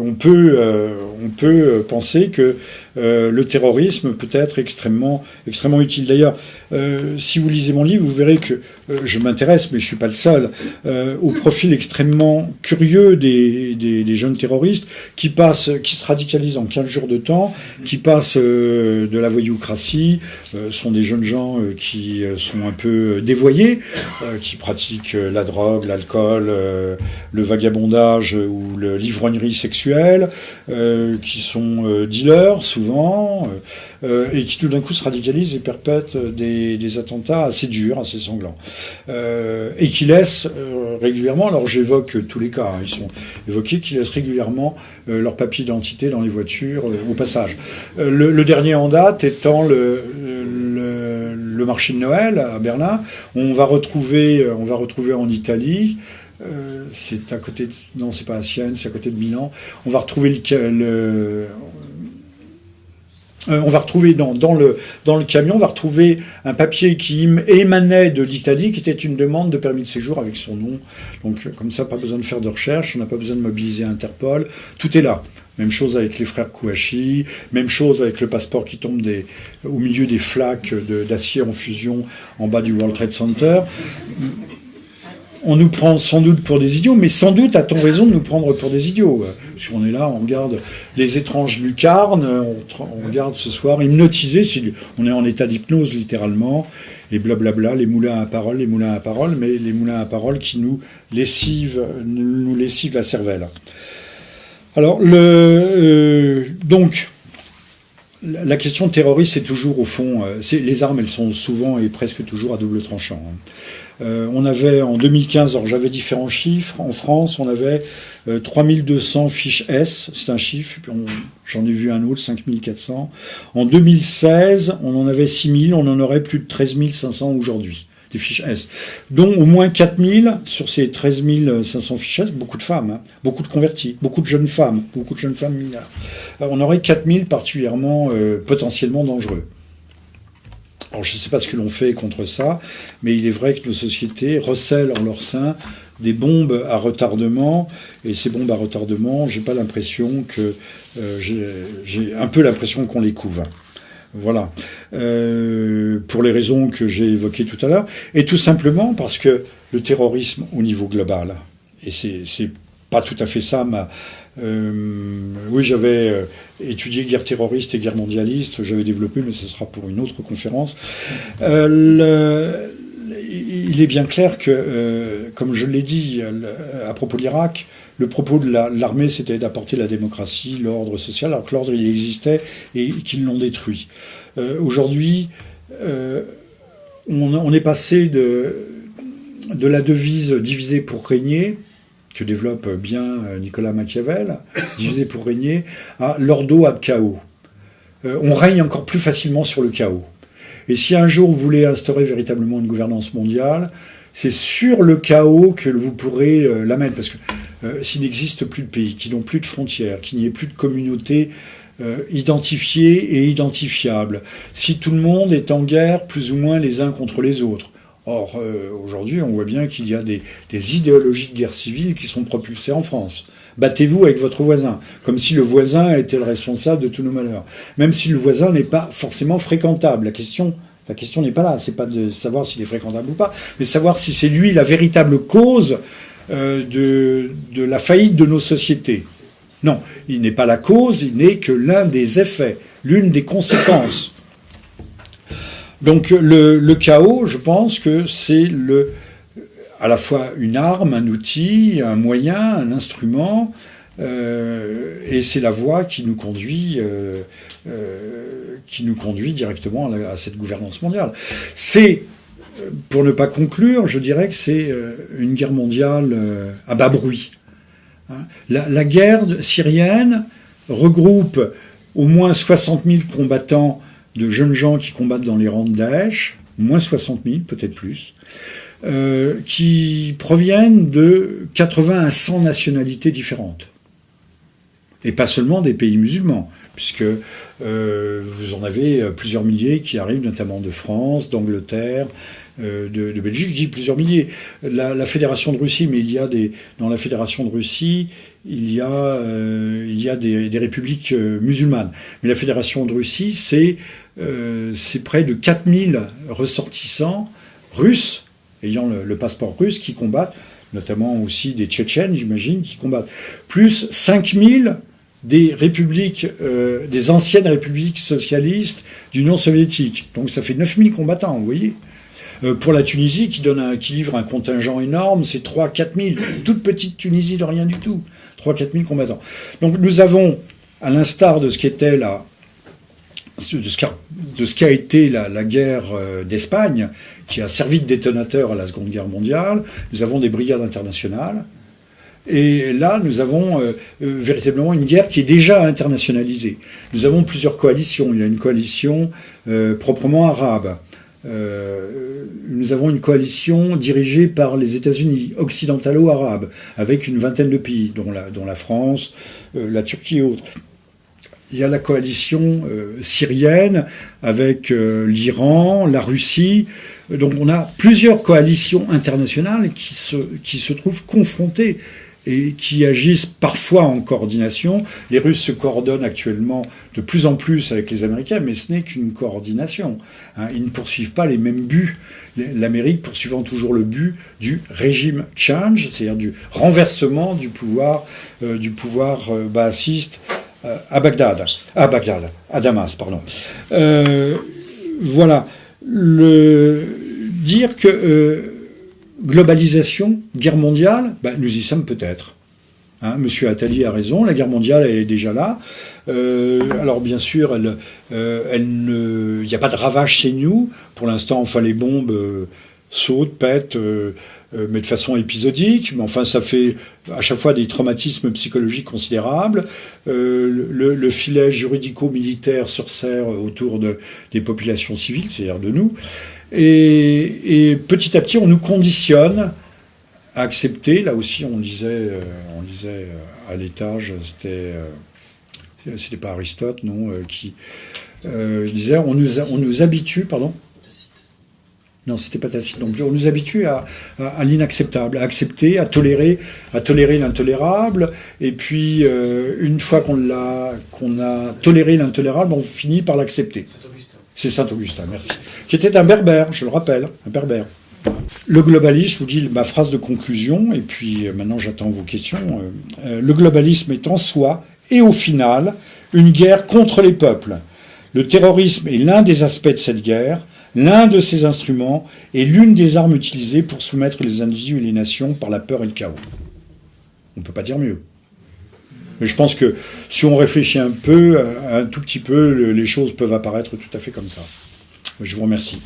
on peut penser que le terrorisme peut être extrêmement utile. D'ailleurs, si vous lisez mon livre, vous verrez que je m'intéresse, mais je suis pas le seul, au profil extrêmement curieux des jeunes terroristes qui se radicalisent en 15 jours de temps, qui passent de la voyoucratie, sont des jeunes gens qui sont un peu dévoyés, qui pratiquent la drogue, l'alcool, le vagabondage ou l'ivrognerie sexuelle, qui sont dealers souvent, et qui tout d'un coup se radicalisent et perpètrent des attentats assez durs, assez sanglants, et qui laissent régulièrement, alors j'évoque tous les cas, hein, ils sont évoqués, qui laissent régulièrement leur papier d'identité dans les voitures au passage. Le dernier en date étant le marché de Noël à Berlin. On va retrouver en Italie, c'est à côté non, c'est pas à Sienne, c'est à côté de Milan. On va retrouver dans le camion, on va retrouver un papier qui émanait de l'Italie, qui était une demande de permis de séjour avec son nom. Donc comme ça, pas besoin de faire de recherche, on n'a pas besoin de mobiliser Interpol, tout est là. Même chose avec les frères Kouachi, même chose avec le passeport qui tombe au milieu des flaques d'acier en fusion en bas du World Trade Center. On nous prend sans doute pour des idiots, mais sans doute a-t-on raison de nous prendre pour des idiots. Si on est là, on regarde les étranges lucarnes, on regarde ce soir, hypnotisé, on est en état d'hypnose littéralement, et blablabla, les moulins à parole, mais les moulins à parole qui nous lessivent la cervelle. Alors, donc, la question terroriste, c'est toujours, au fond, les armes, elles sont souvent et presque toujours à double tranchant, hein. On avait en 2015, alors j'avais différents chiffres, en France on avait 3200 fiches S, c'est un chiffre, puis j'en ai vu un autre, 5400. En 2016, on en avait 6000, on en aurait plus de 13 500 aujourd'hui, des fiches S. Dont au moins 4000 sur ces 13 500 fiches S, beaucoup de femmes, hein, beaucoup de convertis, beaucoup de jeunes femmes mineures. On aurait 4000 particulièrement, potentiellement dangereux. Alors je ne sais pas ce que l'on fait contre ça, mais il est vrai que nos sociétés recèlent en leur sein des bombes à retardement, et ces bombes à retardement, j'ai pas l'impression que j'ai un peu l'impression qu'on les couve. Voilà, pour les raisons que j'ai évoquées tout à l'heure, et tout simplement parce que le terrorisme au niveau global, et c'est pas tout à fait ça oui, j'avais étudié guerre terroriste et guerre mondialiste, j'avais développé, mais ce sera pour une autre conférence. Il est bien clair que, comme je l'ai dit à propos de l'Irak, le propos de l'armée, c'était d'apporter la démocratie, l'ordre social, alors que l'ordre, il existait et qu'ils l'ont détruit. Aujourd'hui, on est passé de la devise « diviser pour régner », que développe bien Nicolas Machiavel, diviser pour régner, à l'ordo ab chaos. On règne encore plus facilement sur le chaos. Et si un jour vous voulez instaurer véritablement une gouvernance mondiale, c'est sur le chaos que vous pourrez la mettre. Parce que s'il n'existe plus de pays, qui n'ont plus de frontières, qu'il n'y ait plus de communautés identifiées et identifiables, si tout le monde est en guerre plus ou moins les uns contre les autres. Or, aujourd'hui, on voit bien qu'il y a des idéologies de guerre civile qui sont propulsées en France. Battez-vous avec votre voisin, comme si le voisin était le responsable de tous nos malheurs. Même si le voisin n'est pas forcément fréquentable. La question n'est pas là, c'est pas de savoir s'il est fréquentable ou pas, mais savoir si c'est lui la véritable cause de la faillite de nos sociétés. Non, il n'est pas la cause, il n'est que l'un des effets, l'une des conséquences. Donc le chaos, je pense que c'est à la fois une arme, un outil, un moyen, un instrument, et c'est la voie qui nous conduit directement à cette gouvernance mondiale. C'est, pour ne pas conclure, je dirais que c'est une guerre mondiale à bas bruit. La guerre syrienne regroupe au moins 60 000 combattants, de jeunes gens qui combattent dans les rangs de Daesh, moins 60 000, peut-être plus, qui proviennent de 80 à 100 nationalités différentes. Et pas seulement des pays musulmans, puisque vous en avez plusieurs milliers qui arrivent, notamment de France, d'Angleterre, de Belgique, je dis plusieurs milliers. La Fédération de Russie, mais dans la Fédération de Russie, il y a des républiques musulmanes. Mais la Fédération de Russie, c'est près de 4000 ressortissants russes, ayant le passeport russe, qui combattent, notamment aussi des Tchétchènes, j'imagine, qui combattent. Plus 5000 des républiques, des anciennes républiques socialistes d'Union soviétique. Donc ça fait 9000 combattants, vous voyez. Pour la Tunisie, qui livre un contingent énorme, c'est 3-4 000. Toute petite Tunisie de rien du tout. 3-4 000 combattants. Donc nous avons, à l'instar de ce qu'était de ce qu'a été la guerre d'Espagne, qui a servi de détonateur à la Seconde Guerre mondiale, nous avons des brigades internationales. Et là, nous avons véritablement une guerre qui est déjà internationalisée. Nous avons plusieurs coalitions. Il y a une coalition proprement arabe. Nous avons une coalition dirigée par les États-Unis, occidentalo-arabe, avec une vingtaine de pays, dont la France, la Turquie et autres. Il y a la coalition syrienne avec l'Iran, la Russie. Donc on a plusieurs coalitions internationales qui se trouvent confrontées et qui agissent parfois en coordination. Les Russes se coordonnent actuellement de plus en plus avec les Américains, mais ce n'est qu'une coordination. Ils ne poursuivent pas les mêmes buts. L'Amérique poursuivant toujours le but du régime change, c'est-à-dire du renversement du pouvoir baathiste à Damas, pardon. Voilà. Dire que globalisation, guerre mondiale, nous y sommes peut-être. Monsieur Attali a raison, la guerre mondiale, elle est déjà là. Alors bien sûr, il n'y a pas de ravage chez nous. Pour l'instant, les bombes sautent, pètent, mais de façon épisodique. Mais enfin, ça fait à chaque fois des traumatismes psychologiques considérables. Le filet juridico-militaire se resserre autour des populations civiles, c'est-à-dire de nous. Et petit à petit, on nous conditionne à accepter. Là aussi, on disait à l'étage, c'était pas Aristote, non, qui disait, on nous habitue, pardon. Non, c'était pas Tacite non plus. On nous habitue à l'inacceptable, à accepter, à tolérer l'intolérable. Et puis, une fois qu'on a toléré l'intolérable, on finit par l'accepter. C'est Saint-Augustin, merci. Qui était un berbère, je le rappelle, un berbère. Le globalisme, je vous dis ma phrase de conclusion, et puis maintenant j'attends vos questions. Le globalisme est en soi, et au final, une guerre contre les peuples. Le terrorisme est l'un des aspects de cette guerre, l'un de ses instruments, et l'une des armes utilisées pour soumettre les individus et les nations par la peur et le chaos. On ne peut pas dire mieux. Mais je pense que si on réfléchit un tout petit peu, les choses peuvent apparaître tout à fait comme ça. Je vous remercie.